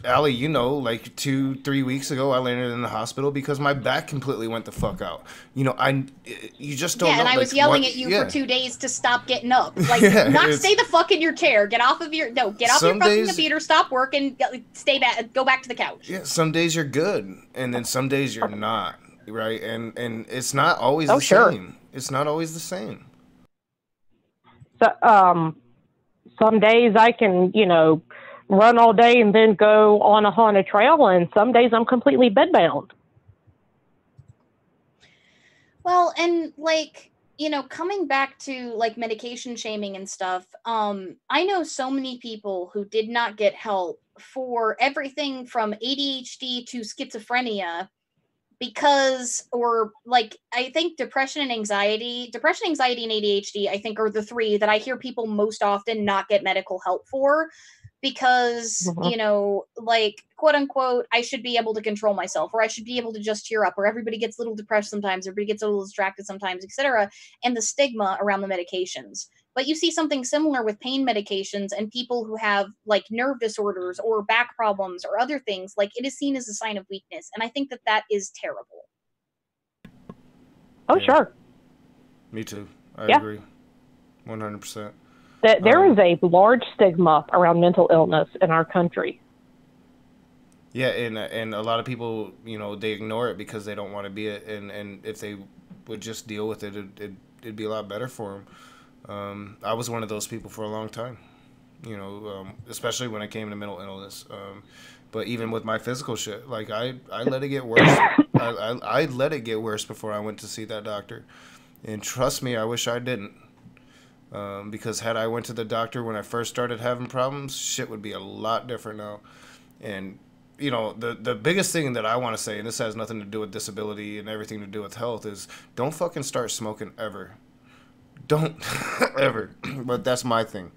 Allie, you know, like 2-3 weeks ago, I landed in the hospital because my back completely went the fuck out. You know, you just don't know. Yeah, and I was like, yelling what, at you yeah. for 2 days to stop getting up. Like, Yeah, not stay the fuck in your chair. Get off of your, no, get off your Some fucking days- computer, stop working, stay back, go back to the couch. Yeah, some days you're good, and then some days you're not, right? And it's not always Oh, the sure. same. It's not always the same. So, some days I can, you know, run all day and then go on a haunted trail, and some days I'm completely bedbound. Well, and like, you know, coming back to like medication shaming and stuff, I know so many people who did not get help for everything from ADHD to schizophrenia because, or like, I think depression, anxiety, and ADHD, I think are the three that I hear people most often not get medical help for because, Mhm. you know, like, quote unquote, I should be able to control myself, or I should be able to just cheer up, or everybody gets a little depressed sometimes, everybody gets a little distracted sometimes, etc. And the stigma around the medications. But you see something similar with pain medications and people who have like nerve disorders or back problems or other things. Like, it is seen as a sign of weakness. And I think that that is terrible. Oh, Yeah. sure. Me too. I Yeah. agree. 100%. There is a large stigma around mental illness in our country. Yeah, and a lot of people, you know, they ignore it because they don't want to be it, and if they would just deal with it, it'd be a lot better for them. I was one of those people for a long time, you know, especially when it came to mental illness. But even with my physical shit, like I let it get worse. I let it get worse before I went to see that doctor, and trust me, I wish I didn't. Because had I went to the doctor when I first started having problems, shit would be a lot different now. And you know, the biggest thing that I want to say, and this has nothing to do with disability and everything to do with health, is don't fucking start smoking ever. Don't ever. But that's my thing.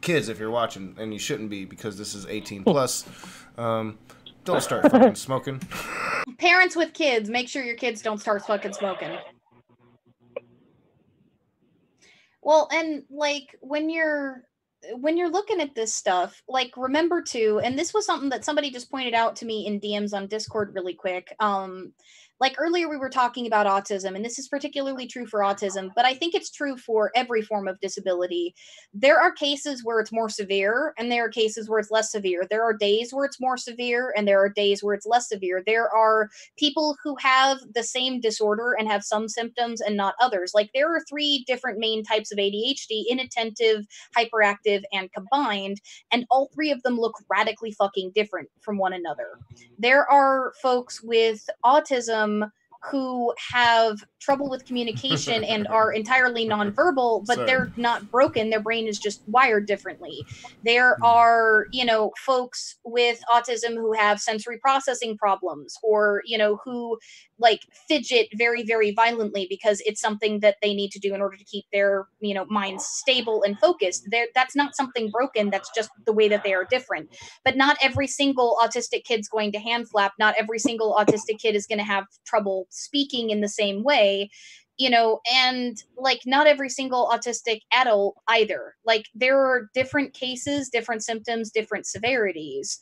Kids, if you're watching, and you shouldn't be because this is 18 plus, don't start fucking smoking. Parents with kids, make sure your kids don't start fucking smoking. Well, and like when you're looking at this stuff, like, remember too, and this was something that somebody just pointed out to me in DMs on Discord really quick. Like earlier we were talking about autism, and this is particularly true for autism, but I think it's true for every form of disability. There are cases where it's more severe, and there are cases where it's less severe. There are days where it's more severe, and there are days where it's less severe. There are people who have the same disorder and have some symptoms and not others. Like, there are 3 different main types of ADHD: inattentive, hyperactive, and combined, and all 3 of them look radically fucking different from one another. There are folks with autism who have trouble with communication and are entirely nonverbal, but Sorry. they're not broken. Their brain is just wired differently. There are, you know, folks with autism who have sensory processing problems, or, you know, who like fidget very, very violently because it's something that they need to do in order to keep their, you know, minds stable and focused. That's not something broken. That's just the way that they are different. But not every single autistic kid's going to hand flap. Not every single autistic kid is going to have trouble speaking in the same way, you know, and like not every single autistic adult either. Like, there are different cases, different symptoms, different severities.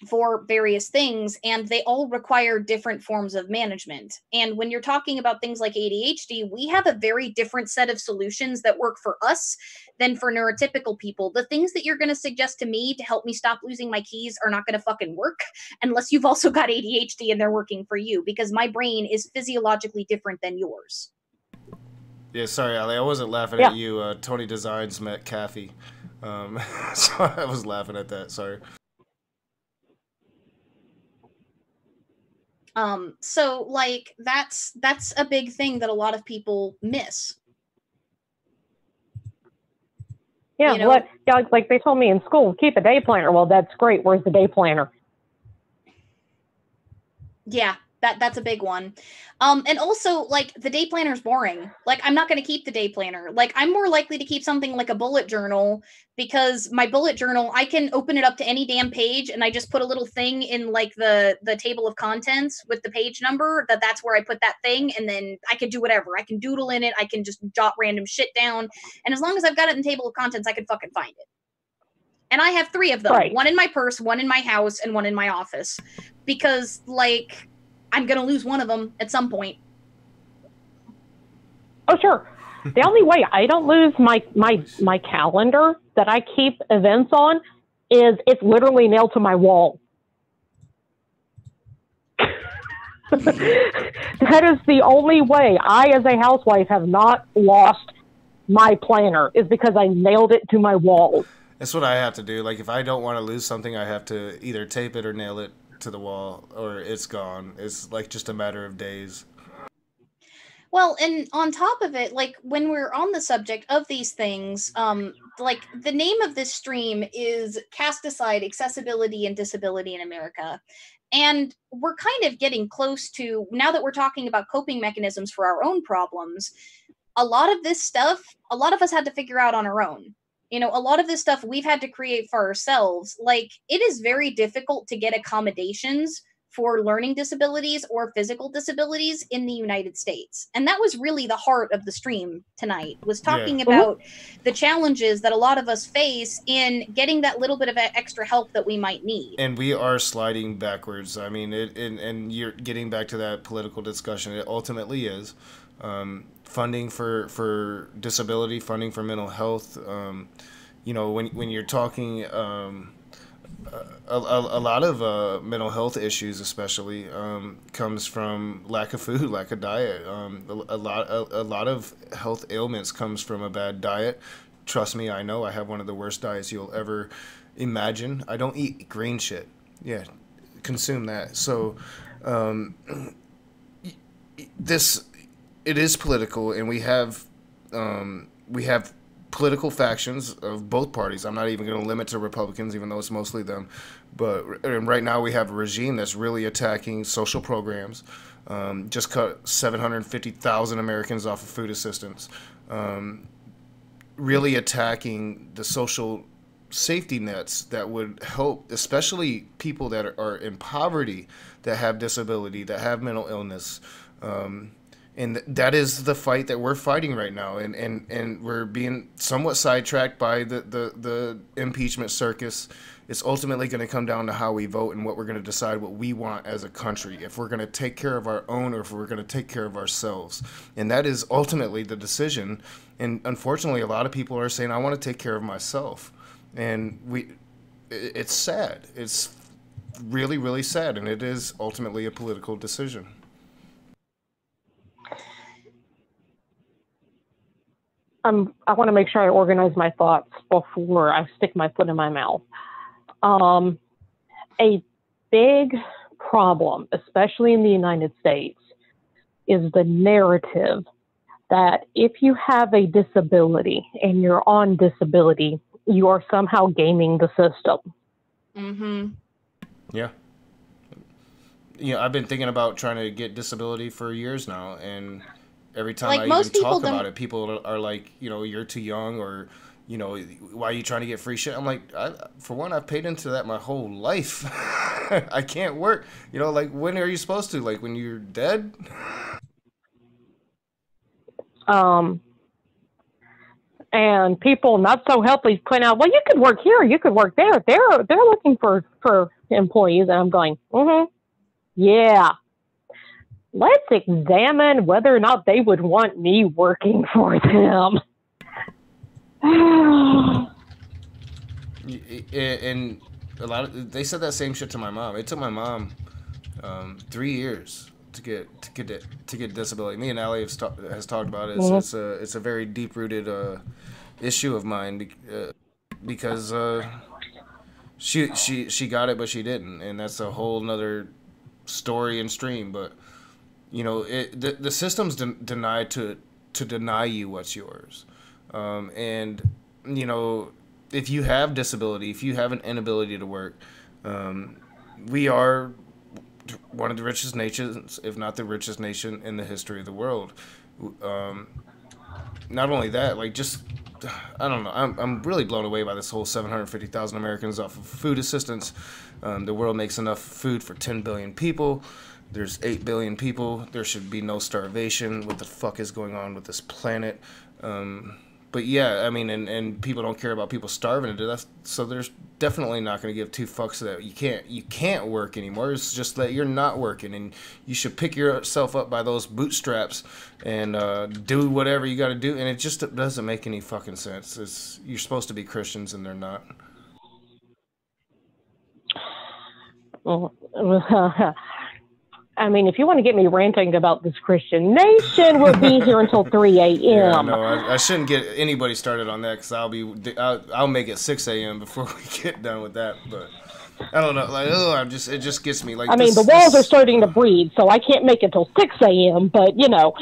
For various things, and they all require different forms of management. And when you're talking about things like ADHD, we have a very different set of solutions that work for us than for neurotypical people. The things that you're going to suggest to me to help me stop losing my keys are not going to fucking work unless you've also got ADHD and they're working for you, because my brain is physiologically different than yours. Yeah, sorry, Ali, I wasn't laughing Yeah. at you. Tony Designs met Kathy. So I was laughing at that. Sorry. So like that's a big thing that a lot of people miss. Yeah, yeah, like they told me in school, keep a day planner. Well, that's great. Where's the day planner? Yeah, that's a big one. And also, like, the day planner is boring. Like, I'm not going to keep the day planner. Like, I'm more likely to keep something like a bullet journal, because my bullet journal, I can open it up to any damn page, and I just put a little thing in, like, the table of contents with the page number, that's where I put that thing, and then I can do whatever. I can doodle in it. I can just jot random shit down. And as long as I've got it in table of contents, I can fucking find it. And I have 3 of them, right. One in my purse, one in my house, and one in my office. Because, like, I'm going to lose one of them at some point. Oh, sure. The only way I don't lose my calendar that I keep events on is it's literally nailed to my wall. That is the only way I, as a housewife, have not lost my planner, is because I nailed it to my wall. That's what I have to do. Like, if I don't want to lose something, I have to either tape it or nail it to the wall, or it's gone. It's like just a matter of days. Well, and on top of it, like, when we're on the subject of these things, like, the name of this stream is Cast Aside Accessibility and Disability in America. And we're kind of getting close to, now that we're talking about coping mechanisms for our own problems, a lot of this stuff, a lot of us had to figure out on our own. You know, a lot of this stuff we've had to create for ourselves. Like, it is very difficult to get accommodations for learning disabilities or physical disabilities in the United States. And that was really the heart of the stream tonight, was talking about the challenges that a lot of us face in getting that little bit of extra help that we might need. And we are sliding backwards. I mean, and you're getting back to that political discussion. It ultimately is. Funding for disability, funding for mental health. You know, when you're talking, a lot of mental health issues, especially, comes from lack of food, lack of diet. A lot of health ailments comes from a bad diet. Trust me, I know. I have one of the worst diets you'll ever imagine. I don't eat green shit. Yeah, consume that. So, it is political, and we have political factions of both parties. I'm not even going to limit to Republicans, even though it's mostly them. But right now we have a regime that's really attacking social programs. Just cut 750,000 Americans off of food assistance. Really attacking the social safety nets that would help, especially people that are in poverty, that have disability, that have mental illness. And that is the fight that we're fighting right now, and we're being somewhat sidetracked by the impeachment circus. It's ultimately going to come down to how we vote and what we're going to decide what we want as a country, if we're going to take care of our own or if we're going to take care of ourselves. And that is ultimately the decision. And unfortunately, a lot of people are saying, I want to take care of myself. And it's sad. It's really, really sad. And it is ultimately a political decision. I want to make sure I organize my thoughts before I stick my foot in my mouth. A big problem, especially in the United States, is the narrative that if you have a disability and you're on disability, you are somehow gaming the system. Mm-hmm. Yeah. Yeah, I've been thinking about trying to get disability for years now, and every time I even talk about it, people are like, you know, you're too young, or, you know, why are you trying to get free shit? I'm like, for one, I've paid into that my whole life. I can't work. You know, like, when are you supposed to? Like, when you're dead? And people not so healthy point out, well, you could work here, you could work there. They're looking for employees, and I'm going, yeah. Let's examine whether or not they would want me working for them. And they said that same shit to my mom. It took my mom 3 years to get disability. Me and Allie has talked about it. It's a very deep rooted issue of mine, because she got it but she didn't, and that's a whole nother story and stream. But you know, the system's denied to deny you what's yours, and you know, if you have disability, if you have an inability to work, we are one of the richest nations, if not the richest nation in the history of the world. Um, Not only that, like just I don't know. I'm really blown away by this whole 750,000 Americans off of food assistance. The world makes enough food for 10 billion people. There's 8 billion people. There should be no starvation. What the fuck is going on with this planet? But yeah, I mean, and people don't care about people starving to death. So there's definitely not going to give two fucks that you can't work anymore. It's just that you're not working, and you should pick yourself up by those bootstraps and do whatever you got to do. And it just doesn't make any fucking sense. You're supposed to be Christians, and they're not. Well, I mean, if you want to get me ranting about this Christian nation, we'll be here until 3 a.m. Yeah, no, I shouldn't get anybody started on that because I'll make it 6 a.m. before we get done with that. But I don't know, like, it just gets me like. I mean, the walls are starting to breathe, so I can't make it till 6 a.m. But you know.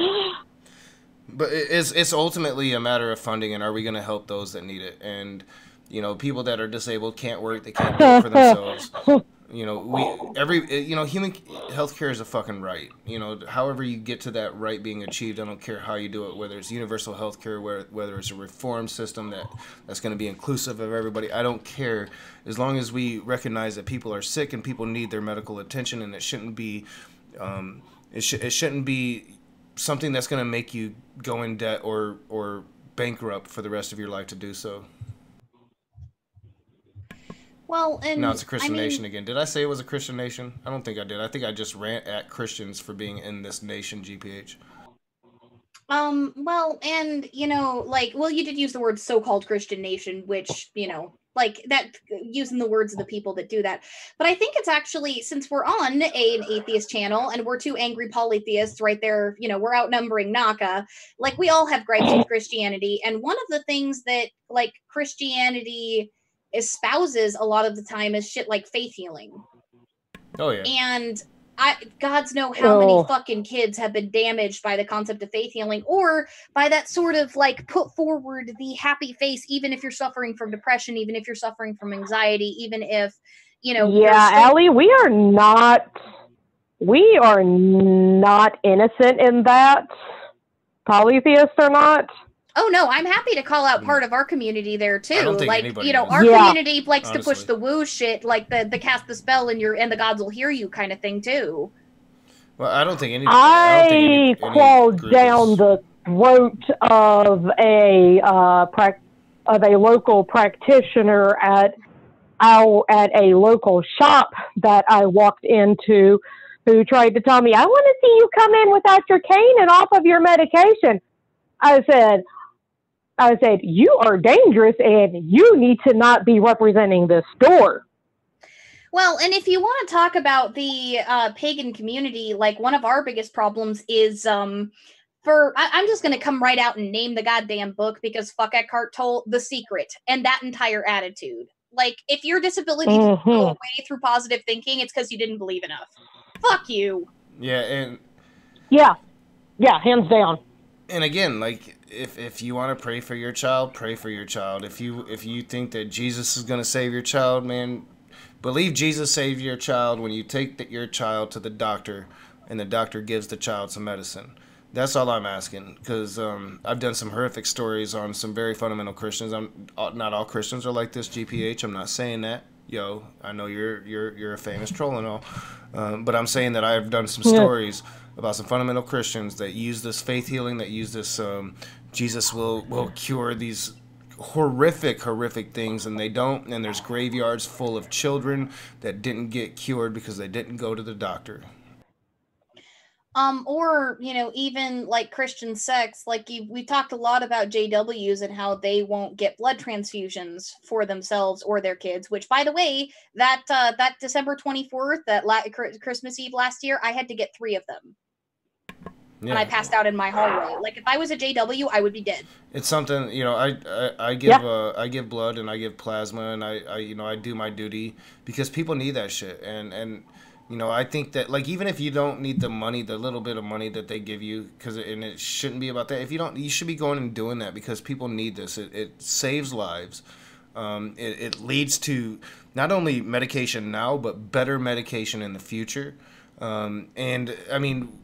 But it's ultimately a matter of funding, and are we going to help those that need it? And you know, people that are disabled can't work; they can't do it for themselves. You know, human healthcare is a fucking right. You know, however you get to that right being achieved, I don't care how you do it, whether it's universal healthcare, whether it's a reform system that's going to be inclusive of everybody. I don't care, as long as we recognize that people are sick and people need their medical attention, and it shouldn't be, it shouldn't be something that's going to make you go in debt or bankrupt for the rest of your life to do so. Well, and now it's a Christian nation again. Did I say it was a Christian nation? I don't think I did. I think I just rant at Christians for being in this nation, GPH. Well, and, you know, like, well, you did use the word so-called Christian nation, which, you know, like, that, using the words of the people that do that. But I think it's actually, since we're on an atheist channel, and we're two angry polytheists right there, you know, we're outnumbering Naka, like, we all have gripes with Christianity, and one of the things that, like, Christianity espouses a lot of the time is shit like faith healing. Oh yeah. And gods know how many fucking kids have been damaged by the concept of faith healing, or by that sort of like put forward the happy face, even if you're suffering from depression, even if you're suffering from anxiety, even if, you know. Yeah, Allie, we are not innocent in that. Polytheists or not. Oh no, I'm happy to call out part of our community there too. I don't think like, anybody you know, is. our community likes honestly to push the woo shit, like the cast the spell and the gods will hear you kind of thing too. Well, I don't think any. I crawled down the throat of a local practitioner at a local shop that I walked into, who tried to tell me, "I want to see you come in without your cane and off of your medication." I said, "You are dangerous and you need to not be representing this store." Well, and if you want to talk about the pagan community, like one of our biggest problems is I'm just going to come right out and name the goddamn book, because fuck Eckhart Tolle, The Secret, and that entire attitude. Like, if your disability didn't go away through positive thinking, it's because you didn't believe enough. Fuck you. Yeah, and yeah, hands down. And again, like, if you want to pray for your child, pray for your child. If you think that Jesus is going to save your child, man, believe Jesus saved your child when you take your child to the doctor and the doctor gives the child some medicine. That's all I'm asking, because I've done some horrific stories on some very fundamental Christians. Not all Christians are like this, GPH. I'm not saying that. Yo, I know you're a famous troll and all, but I'm saying that I've done some stories about some fundamental Christians that use this faith healing, that use this Jesus will cure these horrific things, and they don't. And there's graveyards full of children that didn't get cured because they didn't go to the doctor. Or, you know, even like Christian sects, like we talked a lot about JWs and how they won't get blood transfusions for themselves or their kids, which, by the way, that December 24th, that Christmas Eve last year, I had to get 3 of them. Yeah. And I passed out in my hallway. Like, if I was a JW, I would be dead. It's something, you know, I give blood and I give plasma, and I do my duty because people need that shit. And I think that, like, even if you don't need the money, the little bit of money that they give you, and it shouldn't be about that. If you don't, you should be going and doing that because people need this. It saves lives. It leads to not only medication now, but better medication in the future. And I mean,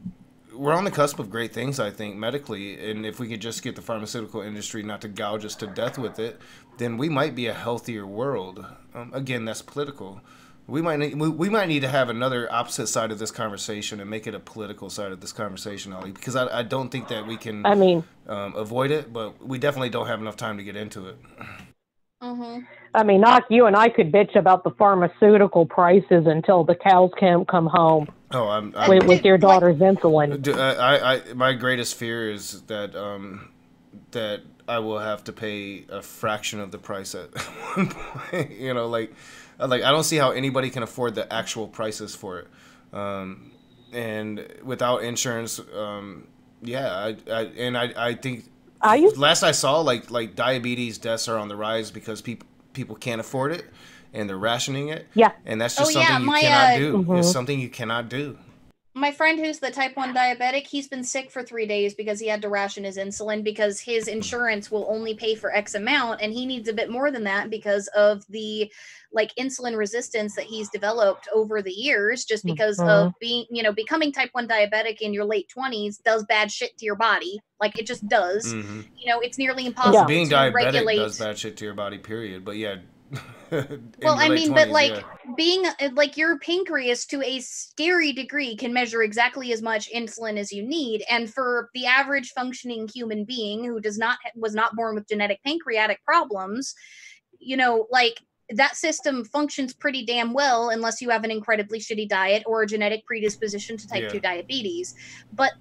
we're on the cusp of great things, I think, medically. And if we could just get the pharmaceutical industry not to gouge us to death with it, then we might be a healthier world. Again, that's political. We might need to have another opposite side of this conversation and make it a political side of this conversation, Ollie, because I don't think that we can I mean, avoid it, but we definitely don't have enough time to get into it. Knock, you and I could bitch about the pharmaceutical prices until the cows can't come home. Oh, with your daughter's insulin. My greatest fear is that that I will have to pay a fraction of the price at one point. Like I don't see how anybody can afford the actual prices for it, and without insurance, I think last I saw, like diabetes deaths are on the rise because people can't afford it and they're rationing it. Yeah, and that's just something you cannot do. It's something you cannot do. My friend who's the type 1 diabetic, he's been sick for 3 days because he had to ration his insulin because his insurance will only pay for X amount and he needs a bit more than that because of the insulin resistance that he's developed over the years just because of becoming type 1 diabetic in your late 20s does bad shit to your body. Like it just does. It's nearly impossible being to diabetic regulate. does bad shit to your body, period. But yeah. Well, I mean, 20s, but being your pancreas to a scary degree can measure exactly as much insulin as you need, and for the average functioning human being who was not born with genetic pancreatic problems, that system functions pretty damn well unless you have an incredibly shitty diet or a genetic predisposition to type 2 diabetes. But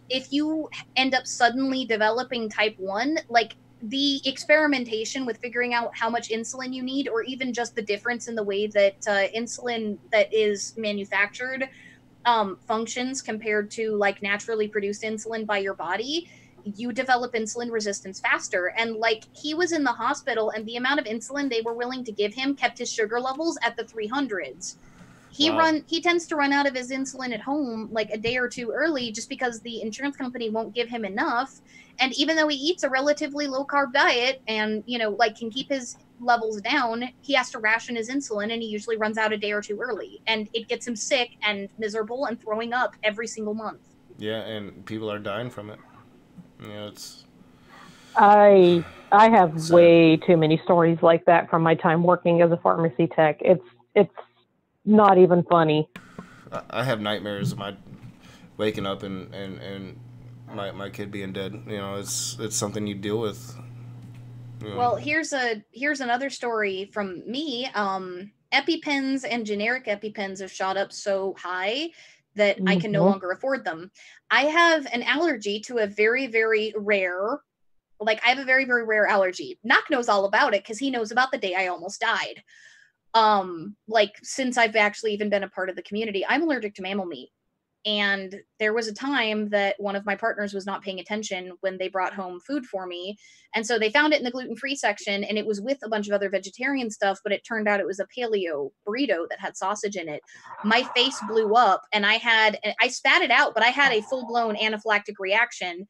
if you end up suddenly developing type 1, the experimentation with figuring out how much insulin you need, or even just the difference in the way that insulin that is manufactured functions compared to naturally produced insulin by your body, you develop insulin resistance faster. And he was in the hospital and the amount of insulin they were willing to give him kept his sugar levels at the 300s. He tends to run out of his insulin at home a day or two early just because the insurance company won't give him enough. And even though he eats a relatively low carb diet and can keep his levels down, he has to ration his insulin and he usually runs out a day or two early, and it gets him sick and miserable and throwing up every single month. Yeah, and people are dying from it. It's I have way too many stories like that from my time working as a pharmacy tech. It's not even funny. I have nightmares of my waking up and my kid being dead. It's something you deal with. Well, here's another story from me. EpiPens and generic EpiPens have shot up so high that I can no longer afford them. I have an allergy to a very, very rare, I have a very, very rare allergy. Knock knows all about it because he knows about the day I almost died. Since I've actually even been a part of the community, I'm allergic to mammal meat. And there was a time that one of my partners was not paying attention when they brought home food for me. And so they found it in the gluten-free section and it was with a bunch of other vegetarian stuff, but it turned out it was a paleo burrito that had sausage in it. My face blew up and I spat it out, but I had a full-blown anaphylactic reaction.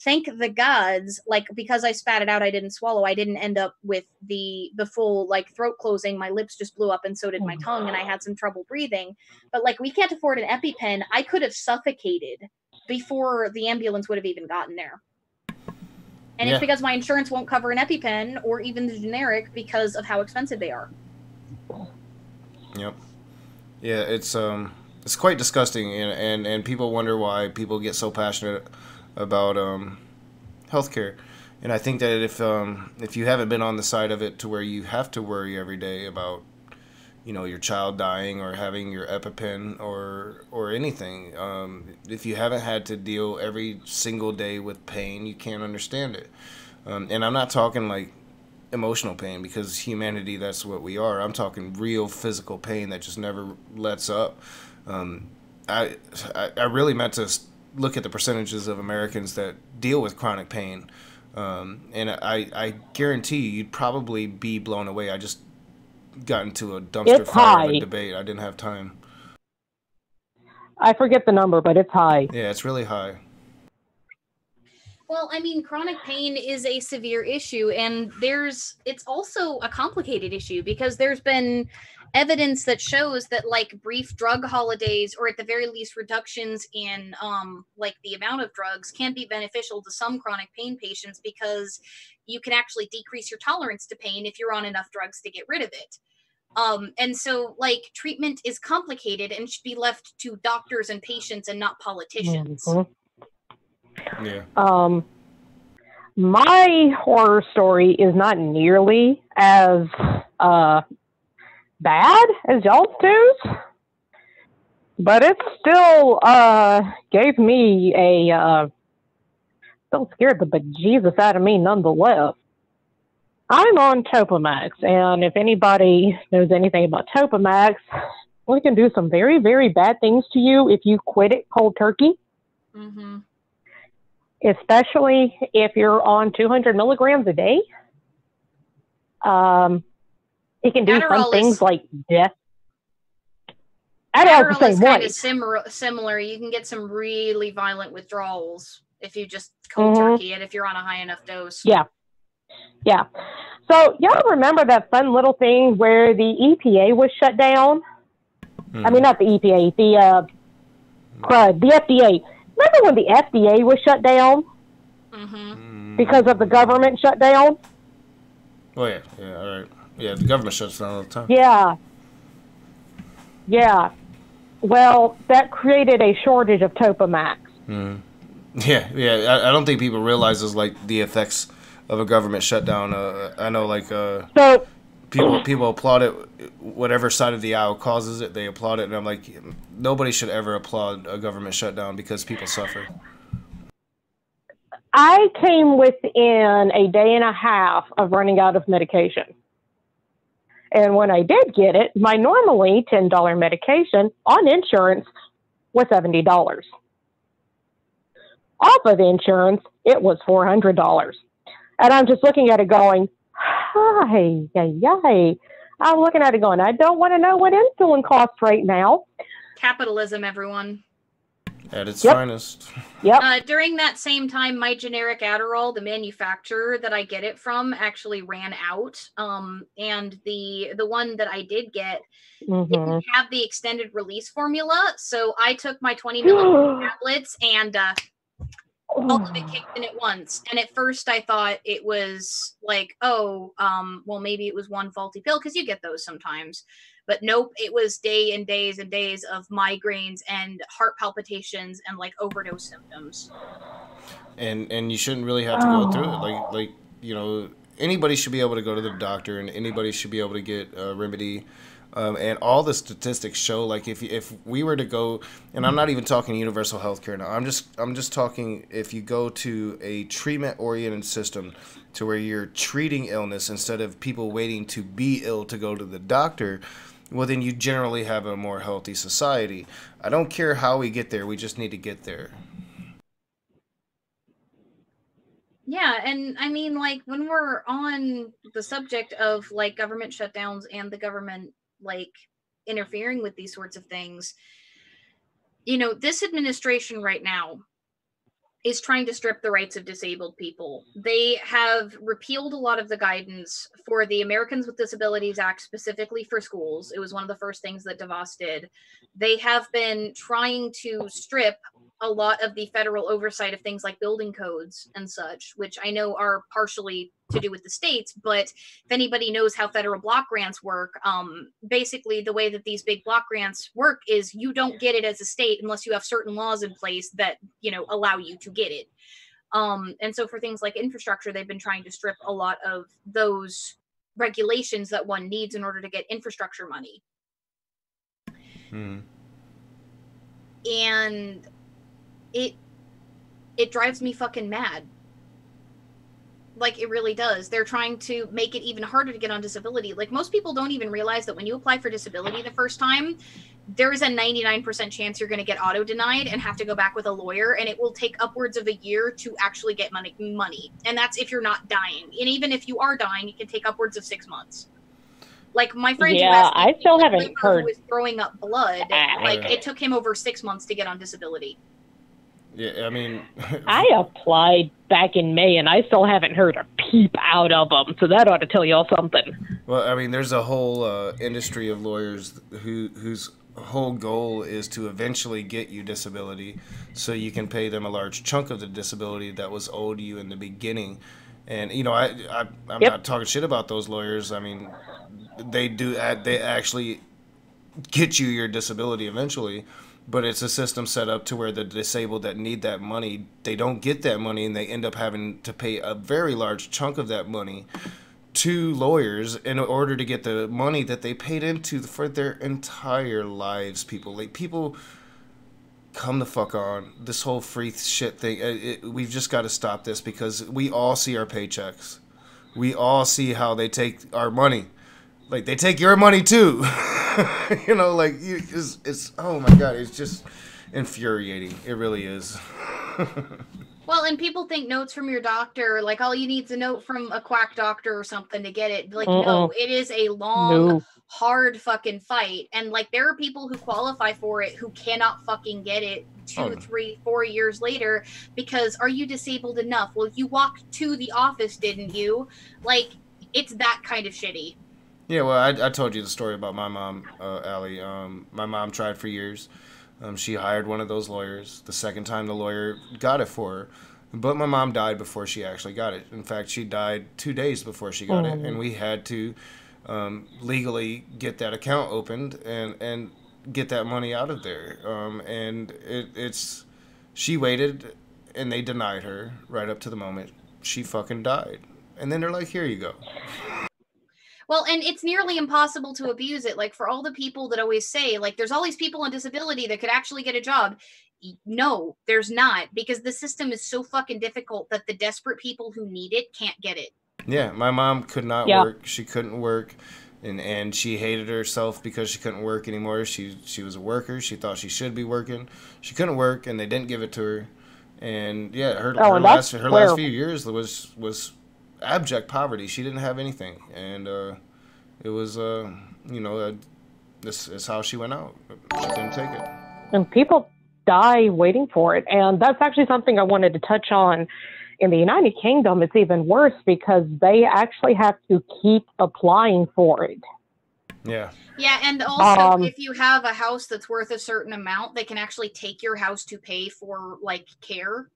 Thank the gods, because I spat it out, I didn't swallow. I didn't end up with the full throat closing. My lips just blew up and so did my tongue and I had some trouble breathing. But we can't afford an EpiPen. I could have suffocated before the ambulance would have even gotten there. And it's because my insurance won't cover an EpiPen or even the generic because of how expensive they are. Yep. Yeah, it's quite disgusting, and people wonder why people get so passionate about healthcare. And I think that if you haven't been on the side of it to where you have to worry every day about your child dying or having your EpiPen or anything, if you haven't had to deal every single day with pain, you can't understand it. And I'm not talking emotional pain, because humanity, that's what we are. I'm talking real physical pain that just never lets up. I really meant to look at the percentages of Americans that deal with chronic pain, and I guarantee you'd probably be blown away. I just got into a dumpster fire of a debate. I didn't have time. I forget the number, but it's high. Yeah, it's really high. Well, I mean, chronic pain is a severe issue, and it's also a complicated issue because there's been evidence that shows that like brief drug holidays, or at the very least reductions in like the amount of drugs, can be beneficial to some chronic pain patients because you can actually decrease your tolerance to pain if you're on enough drugs to get rid of it. And so like treatment is complicated and should be left to doctors and patients and not politicians. Mm-hmm. Yeah. My horror story is not nearly as bad as y'all's two's, but it still gave me still scared the bejesus out of me nonetheless. I'm on Topamax, and if anybody knows anything about Topamax, it can do some very, very bad things to you if you quit it cold turkey. Mm-hmm. Especially if you're on 200 milligrams a day. It can do some things like death. Adderall is kind of similar. You can get some really violent withdrawals if you just cold turkey it, if you're on a high enough dose. Yeah. Yeah. So y'all remember that fun little thing where the EPA was shut down? I mean, not the EPA, the FDA. Remember when the FDA was shut down? Mm-hmm. Because of the government shutdown? Oh, yeah. Yeah, all right. Yeah, the government shuts down all the time. Yeah. Yeah. Well, that created a shortage of Topamax. Yeah. I don't think people realize like the effects of a government shutdown. I know, like, so people applaud it. Whatever side of the aisle causes it, they applaud it. And I'm like, nobody should ever applaud a government shutdown because people suffer. I came within a day and a half of running out of medication. And when I did get it, my normally $10 medication on insurance was $70. Off of insurance, it was $400. And I'm just looking at it going, hi. I'm looking at it going, I don't want to know what insulin costs right now. Capitalism, everyone. At its finest. Yep. During that same time, my generic Adderall, the manufacturer that I get it from, actually ran out. And the one that I did get didn't have the extended release formula, so I took my 20 milligram tablets and all of it kicked in at once. And at first I thought it was like, well, maybe it was one faulty pill, because you get those sometimes. But nope, it was days and days and days of migraines and heart palpitations and like overdose symptoms. And you shouldn't really have to go through it. Like you know, anybody should be able to go to the doctor, and anybody should be able to get a remedy. And all the statistics show, like, if we were to go, and I'm not even talking universal healthcare now. I'm just talking if you go to a treatment-oriented system to where you're treating illness instead of people waiting to be ill to go to the doctor, well, then you generally have a more healthy society. I don't care how we get there. We just need to get there. Yeah, and I mean, like, when we're on the subject of like government shutdowns and the government like interfering with these sorts of things, you know, this administration right now is trying to strip the rights of disabled people. They have repealed a lot of the guidance for the Americans with Disabilities Act, specifically for schools. It was one of the first things that DeVos did. They have been trying to strip a lot of the federal oversight of things like building codes and such, which I know are partially to do with the states, but if anybody knows how federal block grants work, basically the way that these big block grants work is you don't get it as a state unless you have certain laws in place that, you know, allow you to get it. And so for things like infrastructure, they've been trying to strip a lot of those regulations that one needs in order to get infrastructure money. And it drives me fucking mad. Like, it really does. They're trying to make it even harder to get on disability. Like, most people don't even realize that when you apply for disability the first time, there is a 99% chance you're going to get auto-denied and have to go back with a lawyer, and it will take upwards of a year to actually get money. And that's if you're not dying. And even if you are dying, it can take upwards of 6 months. Like my friend who Yeah, has I still liver haven't heard. who is throwing up blood, like yeah. it took him over 6 months to get on disability. Yeah, I mean, I applied back in May, and I still haven't heard a peep out of them, so that ought to tell y'all something. well, I mean, there's a whole industry of lawyers whose whole goal is to eventually get you disability, so you can pay them a large chunk of the disability that was owed you in the beginning. And you know, I'm Yep. not talking shit about those lawyers. I mean, they actually get you your disability eventually, but it's a system set up to where the disabled that need that money, they don't get that money, and they end up having to pay a very large chunk of that money to lawyers in order to get the money that they paid into for their entire lives. People come the fuck on this whole free shit thing. We've just got to stop this, because we all see our paychecks, we all see how they take our money. Like, they take your money too. You know, like, it's oh my god, it's just infuriating. It really is. Well, and people think notes from your doctor, like all you need is a note from a quack doctor or something to get it. Like, no, it is a long, hard fucking fight. And like, there are people who qualify for it who cannot fucking get it 2, 3, 4 years later because, are you disabled enough? Well, you walked to the office, didn't you? Like, it's that kind of shitty. Yeah, well, I told you the story about my mom, Allie. My mom tried for years. She hired one of those lawyers. The second time, the lawyer got it for her. But my mom died before she actually got it. In fact, she died 2 days before she got it. And we had to legally get that account opened and get that money out of there. And it's she waited, and they denied her right up to the moment she fucking died. And then they're like, here you go. Well, and it's nearly impossible to abuse it. Like, for all the people that always say, like, there's all these people on disability that could actually get a job. No, there's not, because the system is so fucking difficult that the desperate people who need it can't get it. Yeah, my mom could not work. She couldn't work, and she hated herself because she couldn't work anymore. She was a worker. She thought she should be working. She couldn't work, and they didn't give it to her. And yeah, her last few years was abject poverty. She didn't have anything, and it was this is how she went out. She couldn't take it. And people die waiting for it, and that's actually something I wanted to touch on. In the United Kingdom, it's even worse because they actually have to keep applying for it. Yeah. Yeah, and also if you have a house that's worth a certain amount, they can actually take your house to pay for like care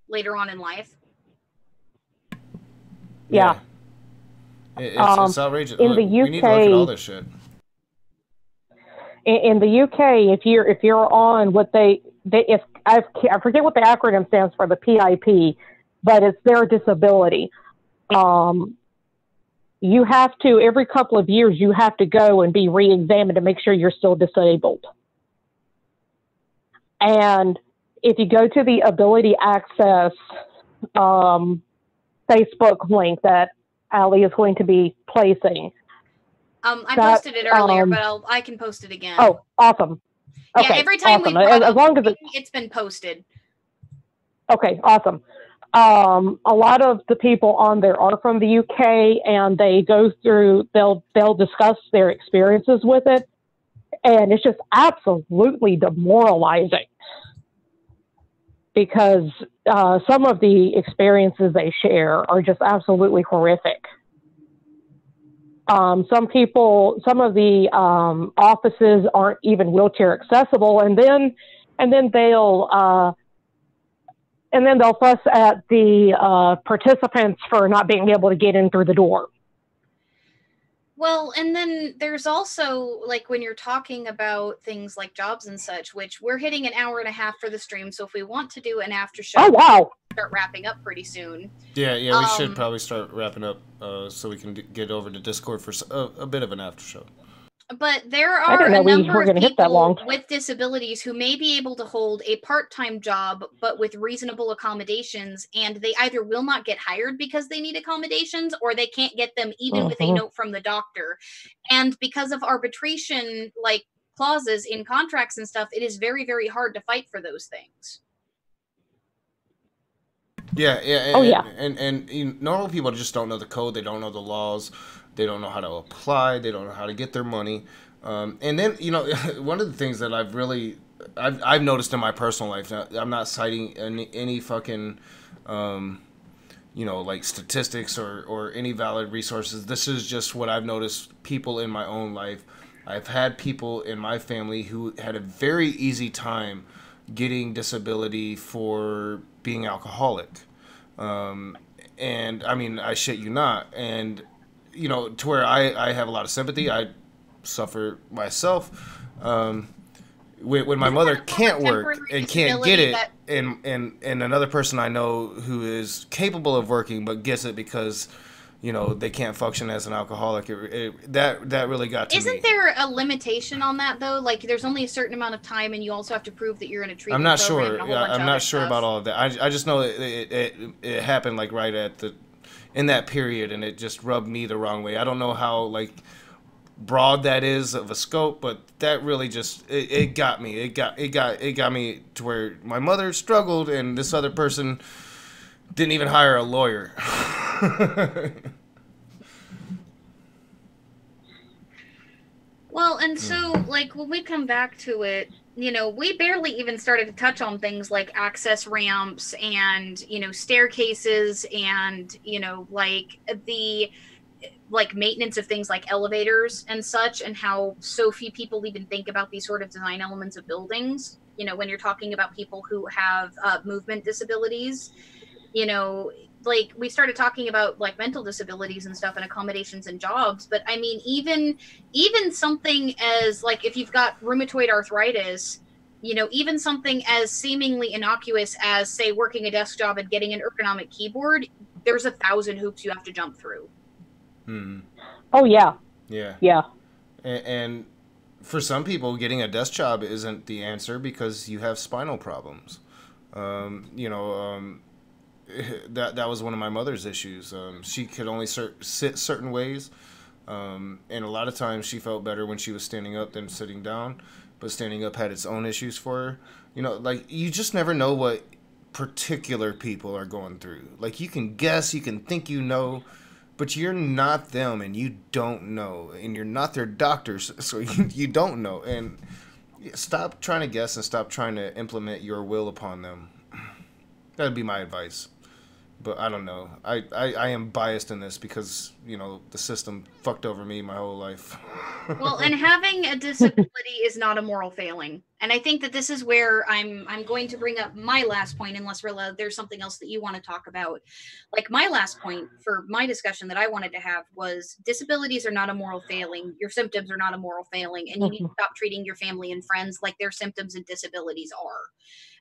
later on in life. Yeah. It's outrageous. In the UK, we need to look at all this shit. In the UK, if you're on what I forget what the acronym stands for, the PIP, but it's their disability. You have to, every couple of years, you have to go and be re-examined to make sure you're still disabled. And if you go to the Ability Access Facebook link that Allie is going to be placing. I posted it earlier, but I can post it again. Oh, awesome. Okay, yeah, every time awesome. we brought as long as it's been posted. Okay, awesome. A lot of the people on there are from the UK, and they go through, they'll discuss their experiences with it, and it's just absolutely demoralizing because some of the experiences they share are just absolutely horrific. Some of the offices aren't even wheelchair accessible, and then they'll fuss at the participants for not being able to get in through the door. Well, and then there's also, like, when you're talking about things like jobs and such, which we're hitting an hour and a half for the stream, so if we want to do an after show, oh wow, start wrapping up pretty soon. Yeah, we should probably start wrapping up so we can get over to Discord for a bit of an after show. But there are a number of people with disabilities who may be able to hold a part-time job, but with reasonable accommodations, and they either will not get hired because they need accommodations, or they can't get them even with a note from the doctor. And because of arbitration, like, clauses in contracts and stuff, it is very, very hard to fight for those things. Yeah, yeah, Oh yeah. and you know, normal people just don't know the code. They don't know the laws. They don't know how to apply. They don't know how to get their money. And then you know, one of the things that I've noticed in my personal life. Now, I'm not citing any fucking you know, like statistics or any valid resources. This is just what I've noticed people in my own life. I've had people in my family who had a very easy time getting disability for being alcoholic. Um, and I mean, I shit you not. And, you know, to where I have a lot of sympathy. I suffer myself. When my Isn't that mother a form of can't work temporary and can't get disability it, that and another person I know who is capable of working but gets it because, you know, they can't function as an alcoholic, that really got to isn't me. there a limitation on that though? Like there's only a certain amount of time and you also have to prove that you're in a I'm treatment not program and sure. a whole Yeah, bunch of I'm other not sure about stuff. all of that. I just know it happened like right at the in that period, and it just rubbed me the wrong way. I don't know how like broad that is of a scope, but that really just it got me. It got me to where my mother struggled, and this other person didn't even hire a lawyer. Well, and so, like, when we come back to it, you know, we barely even started to touch on things like access ramps and, you know, staircases and, you know, the like maintenance of things like elevators and such, and how so few people even think about these sort of design elements of buildings. You know, when you're talking about people who have movement disabilities, you know, like we started talking about like mental disabilities and stuff and accommodations and jobs, but I mean even something as like if you've got rheumatoid arthritis, you know, even something as seemingly innocuous as say working a desk job and getting an ergonomic keyboard, there's 1,000 hoops you have to jump through. Hmm. Oh yeah. Yeah. Yeah. And for some people, getting a desk job isn't the answer because you have spinal problems. You know, that was one of my mother's issues. She could only sit certain ways, and a lot of times she felt better when she was standing up than sitting down. But standing up had its own issues for her. You know, like you just never know what particular people are going through. Like you can guess, you can think you know, but you're not them, and you don't know, and you're not their doctors, so you don't know. And stop trying to guess and stop trying to implement your will upon them. That'd be my advice. But I don't know. I am biased in this because, you know, the system fucked over me my whole life. Well, and having a disability is not a moral failing. And I think that this is where I'm going to bring up my last point, unless Rilla, there's something else that you want to talk about. Like my last point for my discussion that I wanted to have was disabilities are not a moral failing. Your symptoms are not a moral failing, and you need to stop treating your family and friends like their symptoms and disabilities are.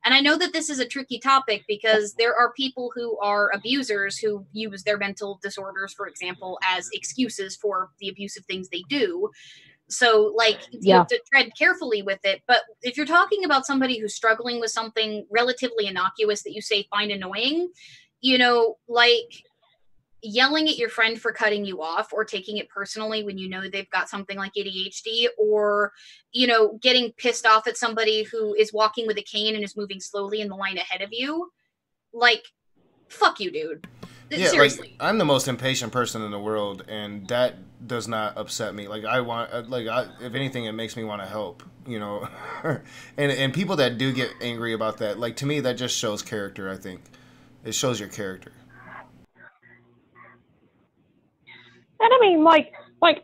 And I know that this is a tricky topic because there are people who are abusers who use their mental disorders, for example, as excuses for the abusive things they do. So, like, you Yeah. have to tread carefully with it. But if you're talking about somebody who's struggling with something relatively innocuous that you say find annoying, you know, like yelling at your friend for cutting you off or taking it personally when you know they've got something like ADHD, or, you know, getting pissed off at somebody who is walking with a cane and is moving slowly in the line ahead of you, like, fuck you, dude. Yeah, like Seriously. I'm the most impatient person in the world, and that does not upset me. Like I want, if anything, it makes me want to help. You know, and people that do get angry about that, like to me, that just shows character. I think it shows your character. And I mean, like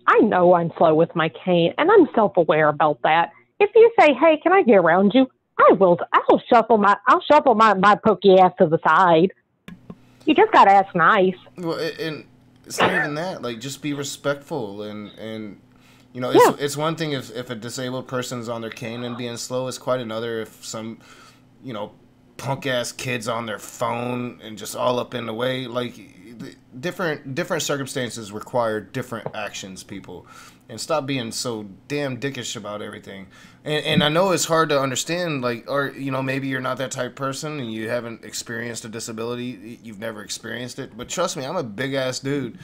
I know I'm slow with my cane, and I'm self-aware about that. If you say, "Hey, can I get around you?" I will. I'll shuffle my pokey ass to the side. You just gotta ask nice. Well, and it's not even that. Like, just be respectful, and you know, Yeah. it's one thing if a disabled person's on their cane and being slow. It's quite another if some, you know, punk ass kids on their phone and just all up in the way. Like, different circumstances require different actions, people, and stop being so damn dickish about everything. And I know it's hard to understand, like, or you know, maybe you're not that type of person and you haven't experienced a disability, you've never experienced it. But trust me, I'm a big ass dude.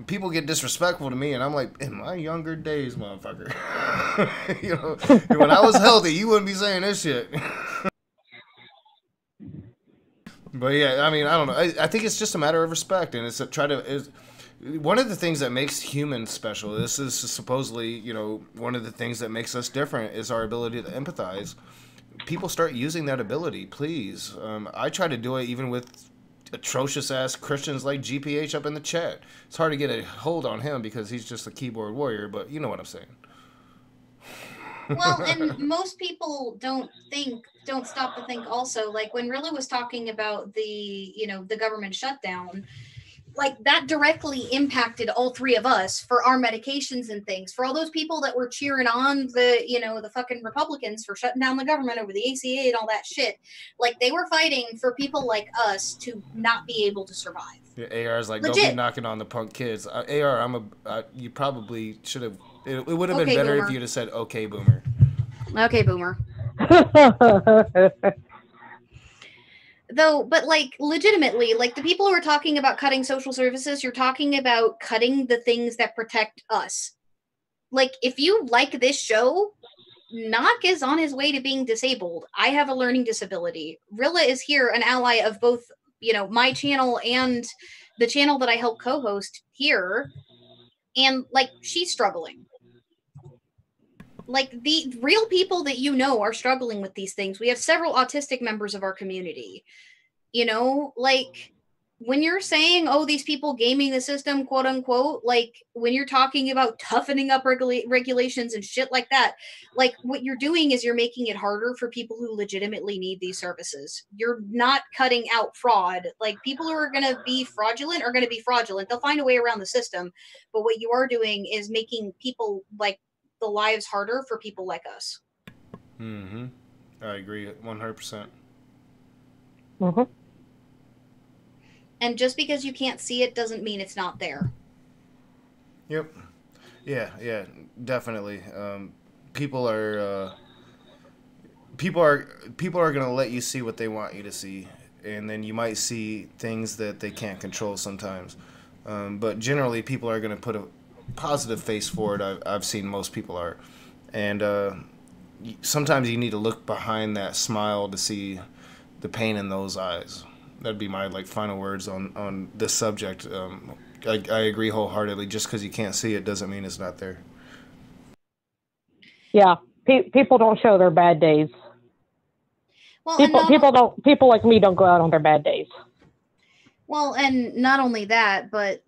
People get disrespectful to me, and I'm like, in my younger days, motherfucker. You know, when I was healthy, you wouldn't be saying this shit. But yeah, I mean, I don't know. I think it's just a matter of respect, and it's one of the things that makes humans special. This is supposedly, one of the things that makes us different is our ability to empathize. People start using that ability, please. I try to do it even with atrocious ass Christians like GPH up in the chat. It's hard to get a hold on him because he's just a keyboard warrior, but you know what I'm saying. Well, and most people don't stop to think also, like when Rhylla was talking about the government shutdown, like that directly impacted all three of us for our medications and things. For all those people that were cheering on the fucking Republicans for shutting down the government over the ACA and all that shit, like they were fighting for people like us to not be able to survive. Yeah, AR's like, legit. Don't be knocking on the punk kids. AR, you probably should have. It would have been better boomer. If you'd have said, "Okay, boomer." Okay, boomer. Though, but like legitimately, like the people who are talking about cutting social services, you're talking about cutting the things that protect us. Like if you like this show, Nock is on his way to being disabled. I have a learning disability. Rhylla is here, an ally of both, my channel and the channel that I help co-host here. And like she's struggling. Like the real people that are struggling with these things. We have several autistic members of our community. Like when you're saying, oh, these people gaming the system, quote unquote, like when you're talking about toughening up regulations and shit like that, like what you're doing is you're making it harder for people who legitimately need these services. You're not cutting out fraud. Like people who are going to be fraudulent are going to be fraudulent. They'll find a way around the system. But what you are doing is making people like the lives harder for people like us. Mm-hmm. I agree 100%. Mm-hmm. And just because you can't see it doesn't mean it's not there. Yep. Yeah, definitely. People are going to let you see what they want you to see, and then you might see things that they can't control sometimes. But generally, people are going to put a positive face forward. I've seen most people are, and sometimes you need to look behind that smile to see the pain in those eyes. That'd be my final words on this subject. I agree wholeheartedly. Just because you can't see it doesn't mean it's not there. Yeah, people don't show their bad days. Well, people like me don't go out on their bad days. Well, and not only that, but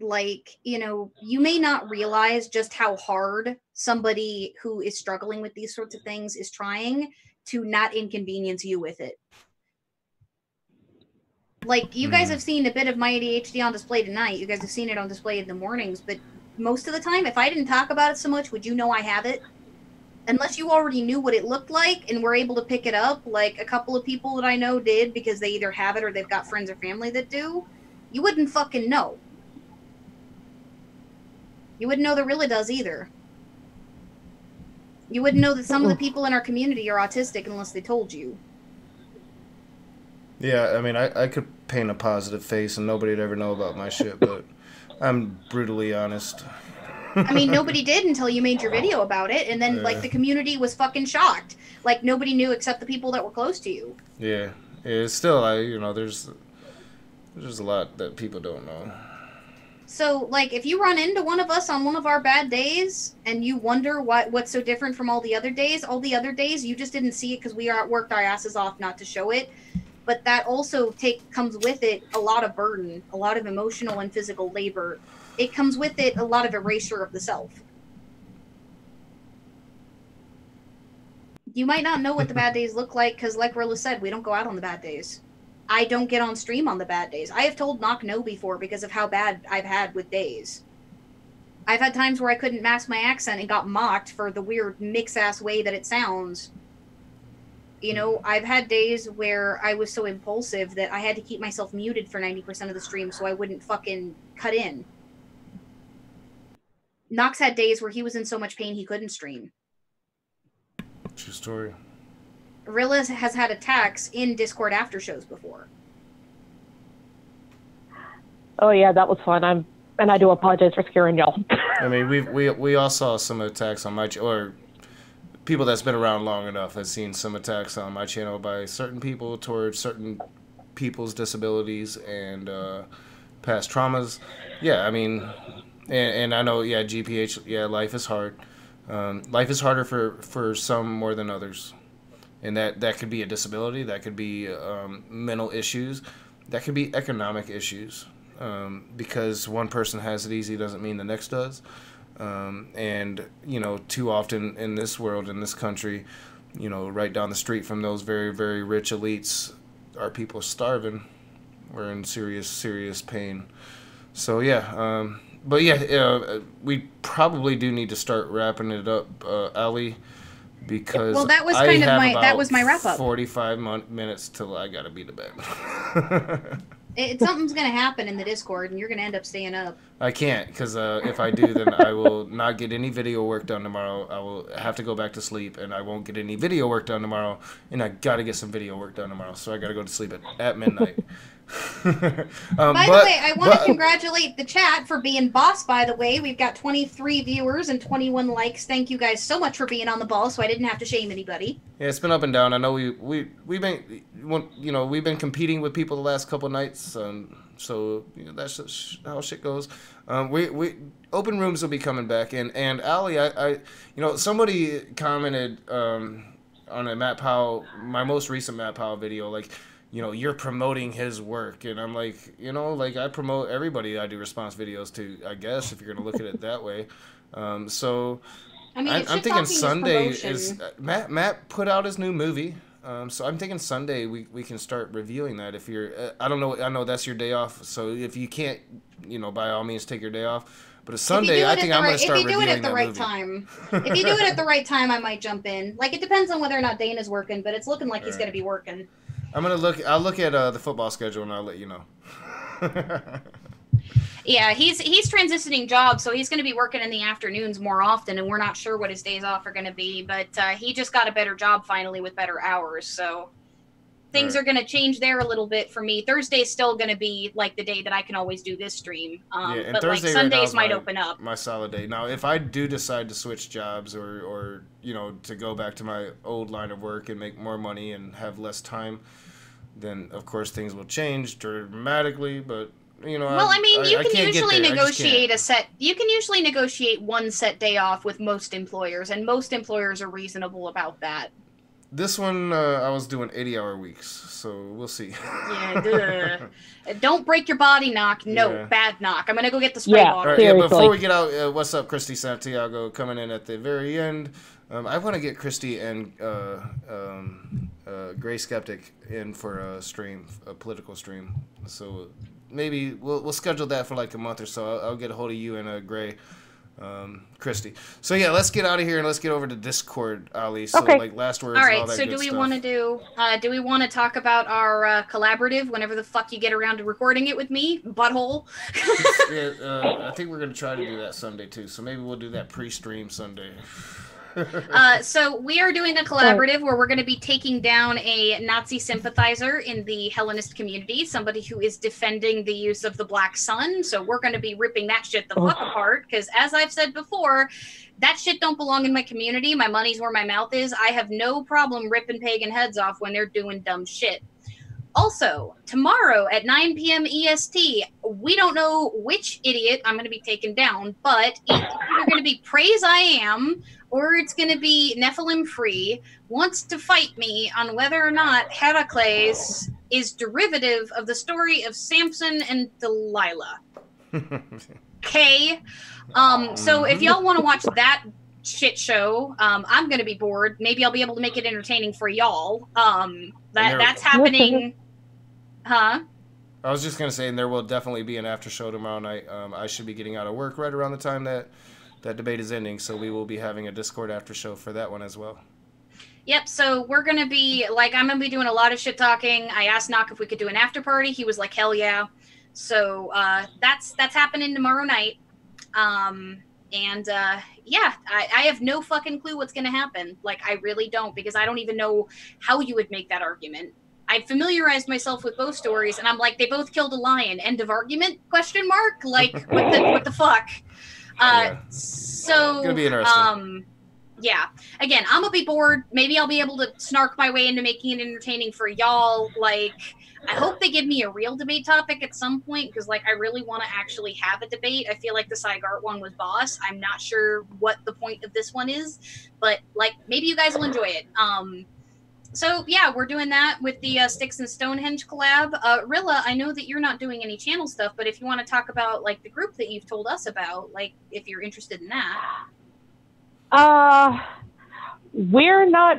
you may not realize just how hard somebody who is struggling with these sorts of things is trying to not inconvenience you with it. Like, you guys have seen a bit of my ADHD on display tonight. You guys have seen it on display in the mornings, but most of the time, if I didn't talk about it so much, would you know I have it? Unless you already knew what it looked like and were able to pick it up, like a couple of people that I know did because they either have it or they've got friends or family that do, you wouldn't fucking know. You wouldn't know that Rhylla does either. You wouldn't know that some of the people in our community are autistic unless they told you. Yeah, I mean, I could paint a positive face and nobody'd ever know about my shit, but I'm brutally honest. I mean, nobody did until you made your video about it, and then, the community was fucking shocked. Like, nobody knew except the people that were close to you. Yeah. It's still, there's a lot that people don't know. So, if you run into one of us on one of our bad days, and you wonder what's so different from all the other days, you just didn't see it because we worked our asses off not to show it. But that also comes with it a lot of burden, a lot of emotional and physical labor. It comes with it a lot of erasure of the self. You might not know what the bad days look like because, like Rhylla said, we don't go out on the bad days. I don't get on stream on the bad days. I have told Nock no before because of how bad I've had with days. I've had times where I couldn't mask my accent and got mocked for the weird mix-ass way that it sounds. I've had days where I was so impulsive that I had to keep myself muted for 90% of the stream so I wouldn't fucking cut in. Nock's had days where he was in so much pain he couldn't stream. True story. Rhylla has had attacks in Discord after shows before. Oh yeah, that was fun. And I do apologize for scaring y'all. I mean, we all saw some attacks on or people that's been around long enough has seen some attacks on my channel by certain people towards certain people's disabilities and past traumas. Yeah, I mean, and I know, yeah, GPH, yeah, life is hard. Life is harder for some more than others. And that could be a disability, that could be mental issues, that could be economic issues. Because one person has it easy doesn't mean the next does. And, you know, too often in this world, in this country, you know, right down the street from those very, very rich elites are people starving. We're in serious, serious pain. So, yeah. But, yeah, we probably do need to start wrapping it up, Ali, because well, that was kind of my wrap up. 45 minutes till I got to be to bed. Something's going to happen in the Discord, and you're going to end up staying up. I can't, because if I do, then I will not get any video work done tomorrow. I will have to go back to sleep, and I won't get any video work done tomorrow. And I got to get some video work done tomorrow, so I got to go to sleep at midnight. By the way, I want to congratulate the chat for being boss, by the way. We've got 23 viewers and 21 likes. Thank you guys so much for being on the ball, so I didn't have to shame anybody. Yeah, it's been up and down. I know we've been, you know, we've been competing with people the last couple of nights, so you know, that's just how shit goes. We open rooms will be coming back, and Ali, I you know, somebody commented on a Matt Powell, my most recent Matt Powell video, like, you know, you're promoting his work. And I'm like, you know, like, I promote everybody I do response videos to, I guess, if you're going to look at it that way. So I mean, I'm thinking Sunday is Matt put out his new movie. So I'm thinking Sunday we can start reviewing that. If you're, I don't know, I know that's your day off. So if you can't, you know, by all means take your day off. But a Sunday, I think I'm going to start reviewing that movie. If you do it at the right time. If you do it at the right time, I might jump in. Like, it depends on whether or not Dana's working, but it's looking like he's going to be working. I'll look at the football schedule and I'll let you know. Yeah, he's transitioning jobs, so he's going to be working in the afternoons more often, and we're not sure what his days off are going to be. But he just got a better job finally with better hours, so things are going to change there a little bit for me. Thursday's still going to be like the day that I can always do this stream, and but Thursday like Sundays might open up. My solid day. Now, if I do decide to switch jobs or you know, to go back to my old line of work and make more money and have less time, then of course things will change dramatically. But you know, well, I mean, you can usually negotiate you can usually negotiate one set day off with most employers, and most employers are reasonable about that. This one, I was doing 80-hour weeks, so we'll see. Yeah, don't break your body, knock. No, yeah. Bad knock. I'm gonna go get the spray bottle. Right, yeah, before we get out, what's up, Christy Santiago, coming in at the very end. I want to get Christy and Gray Skeptic in for a stream, a political stream. So maybe we'll schedule that for like a month or so. I'll get a hold of you and Gray. Christy. So yeah, let's get out of here and let's get over to Discord, Ali. So like last words. All right. And all that so good do we stuff. want to do we want to talk about our collaborative whenever the fuck you get around to recording it with me, butthole? Yeah, I think we're gonna try to do that Sunday too. So maybe we'll do that pre-stream Sunday. So we are doing a collaborative where we're going to be taking down a Nazi sympathizer in the Hellenist community, somebody who is defending the use of the Black Sun. So we're going to be ripping that shit the fuck apart, because as I've said before, that shit don't belong in my community. My money's where my mouth is. I have no problem ripping pagan heads off when they're doing dumb shit. Also, tomorrow at 9 p.m. EST, we don't know which idiot I'm going to be taking down, but it's either going to be Praise I Am, or it's going to be Nephilim Free, wants to fight me on whether or not Heracles is derivative of the story of Samson and Delilah. Okay? So if y'all want to watch that shit show, I'm going to be bored. Maybe I'll be able to make it entertaining for y'all. That's happening. Huh? I was just going to say, and there will definitely be an after show tomorrow night. I should be getting out of work right around the time that debate is ending, so we will be having a Discord after show for that one as well. Yep, so we're going to be, like, I'm going to be doing a lot of shit talking. I asked Knock if we could do an after party. He was like, hell yeah. So that's happening tomorrow night. Yeah, I have no fucking clue what's going to happen. Like, I really don't, because I don't even know how you would make that argument. I familiarized myself with both stories, and I'm like, they both killed a lion. End of argument? Question mark? Like, what the fuck? Yeah. So, it's gonna be interesting. yeah. Again, I'm gonna be bored. Maybe I'll be able to snark my way into making it entertaining for y'all. Like, I hope they give me a real debate topic at some point because, like, I really want to actually have a debate. I feel like the Cygart one was boss. I'm not sure what the point of this one is, but like, maybe you guys will enjoy it. So yeah, we're doing that with the Sticks and Stonehenge collab. Rilla, I know that you're not doing any channel stuff, but if you want to talk about like the group that you've told us about, like if you're interested in that. We're not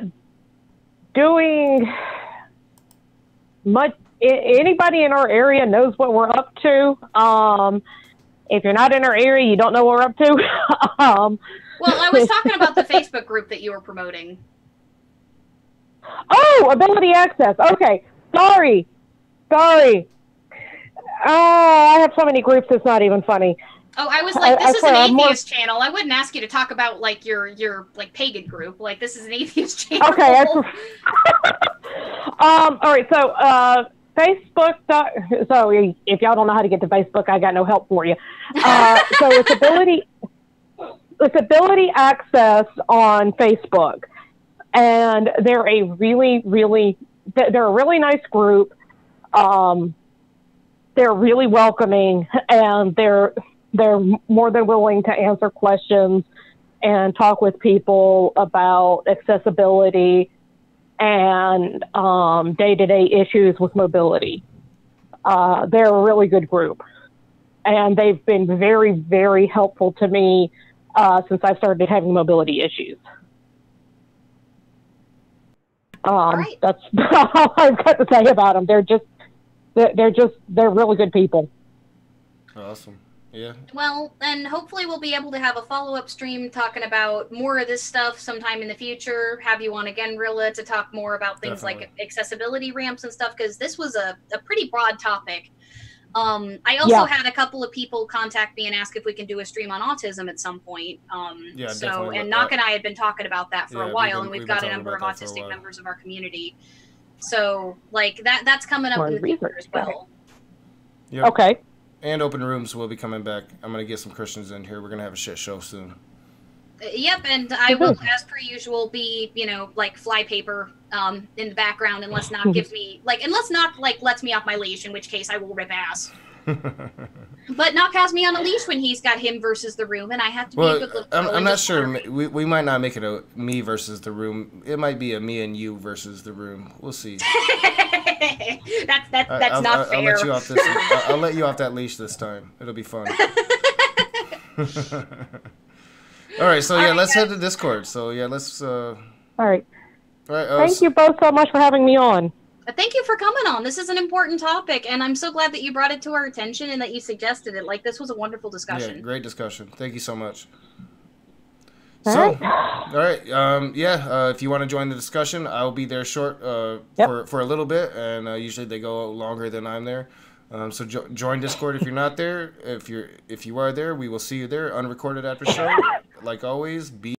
doing much. Anybody in our area knows what we're up to. If you're not in our area, you don't know what we're up to. Well, I was talking about the Facebook group that you were promoting. Oh, ability access. Okay. Sorry. Oh, I have so many groups, it's not even funny. Oh, I was like, this is an atheist channel. I wouldn't ask you to talk about like your like pagan group. Like, this is an atheist channel. Okay. All right. So, Facebook. So, if y'all don't know how to get to Facebook, I got no help for you. So it's ability access on Facebook. And they're a really nice group. They're really welcoming, and they're more than willing to answer questions and talk with people about accessibility and day-to-day issues with mobility. They're a really good group, and they've been very, very helpful to me since I started having mobility issues. Right. That's all I've got to say about them. They're really good people. Awesome. Yeah. Well, and hopefully we'll be able to have a follow-up stream talking about more of this stuff sometime in the future. Have you on again, Rilla, to talk more about things like accessibility ramps and stuff, because this was a pretty broad topic. I also had a couple of people contact me and ask if we can do a stream on autism at some point. So, and Knock and I had been talking about that for a while, and we've got a number of autistic members of our community. So, like, that's coming up in the future as well. Yep. Okay. And open rooms will be coming back. I'm going to get some Christians in here. We're going to have a shit show soon. Yep, and I will, as per usual, be, like flypaper in the background unless Knock gives me, unless Knock, lets me off my leash, in which case I will rip ass. But Knock has me on a leash when he's got him versus the room, and I have to be a good little girl. I'm not sure. We might not make it a me versus the room. It might be a me and you versus the room. We'll see. That's not fair. I'll let you off this. I'll let you off that leash this time. It'll be fun. All right, so let's head to Discord. So let's. All right. All right. Thank you both so much for having me on. Thank you for coming on. This is an important topic, and I'm so glad that you brought it to our attention and that you suggested it. Like, this was a wonderful discussion. Yeah, great discussion. Thank you so much. All right. If you want to join the discussion, I'll be there short for a little bit, and usually they go longer than I'm there. So join Discord if you're not there. If you are there, we will see you there. Unrecorded after show. Like always, be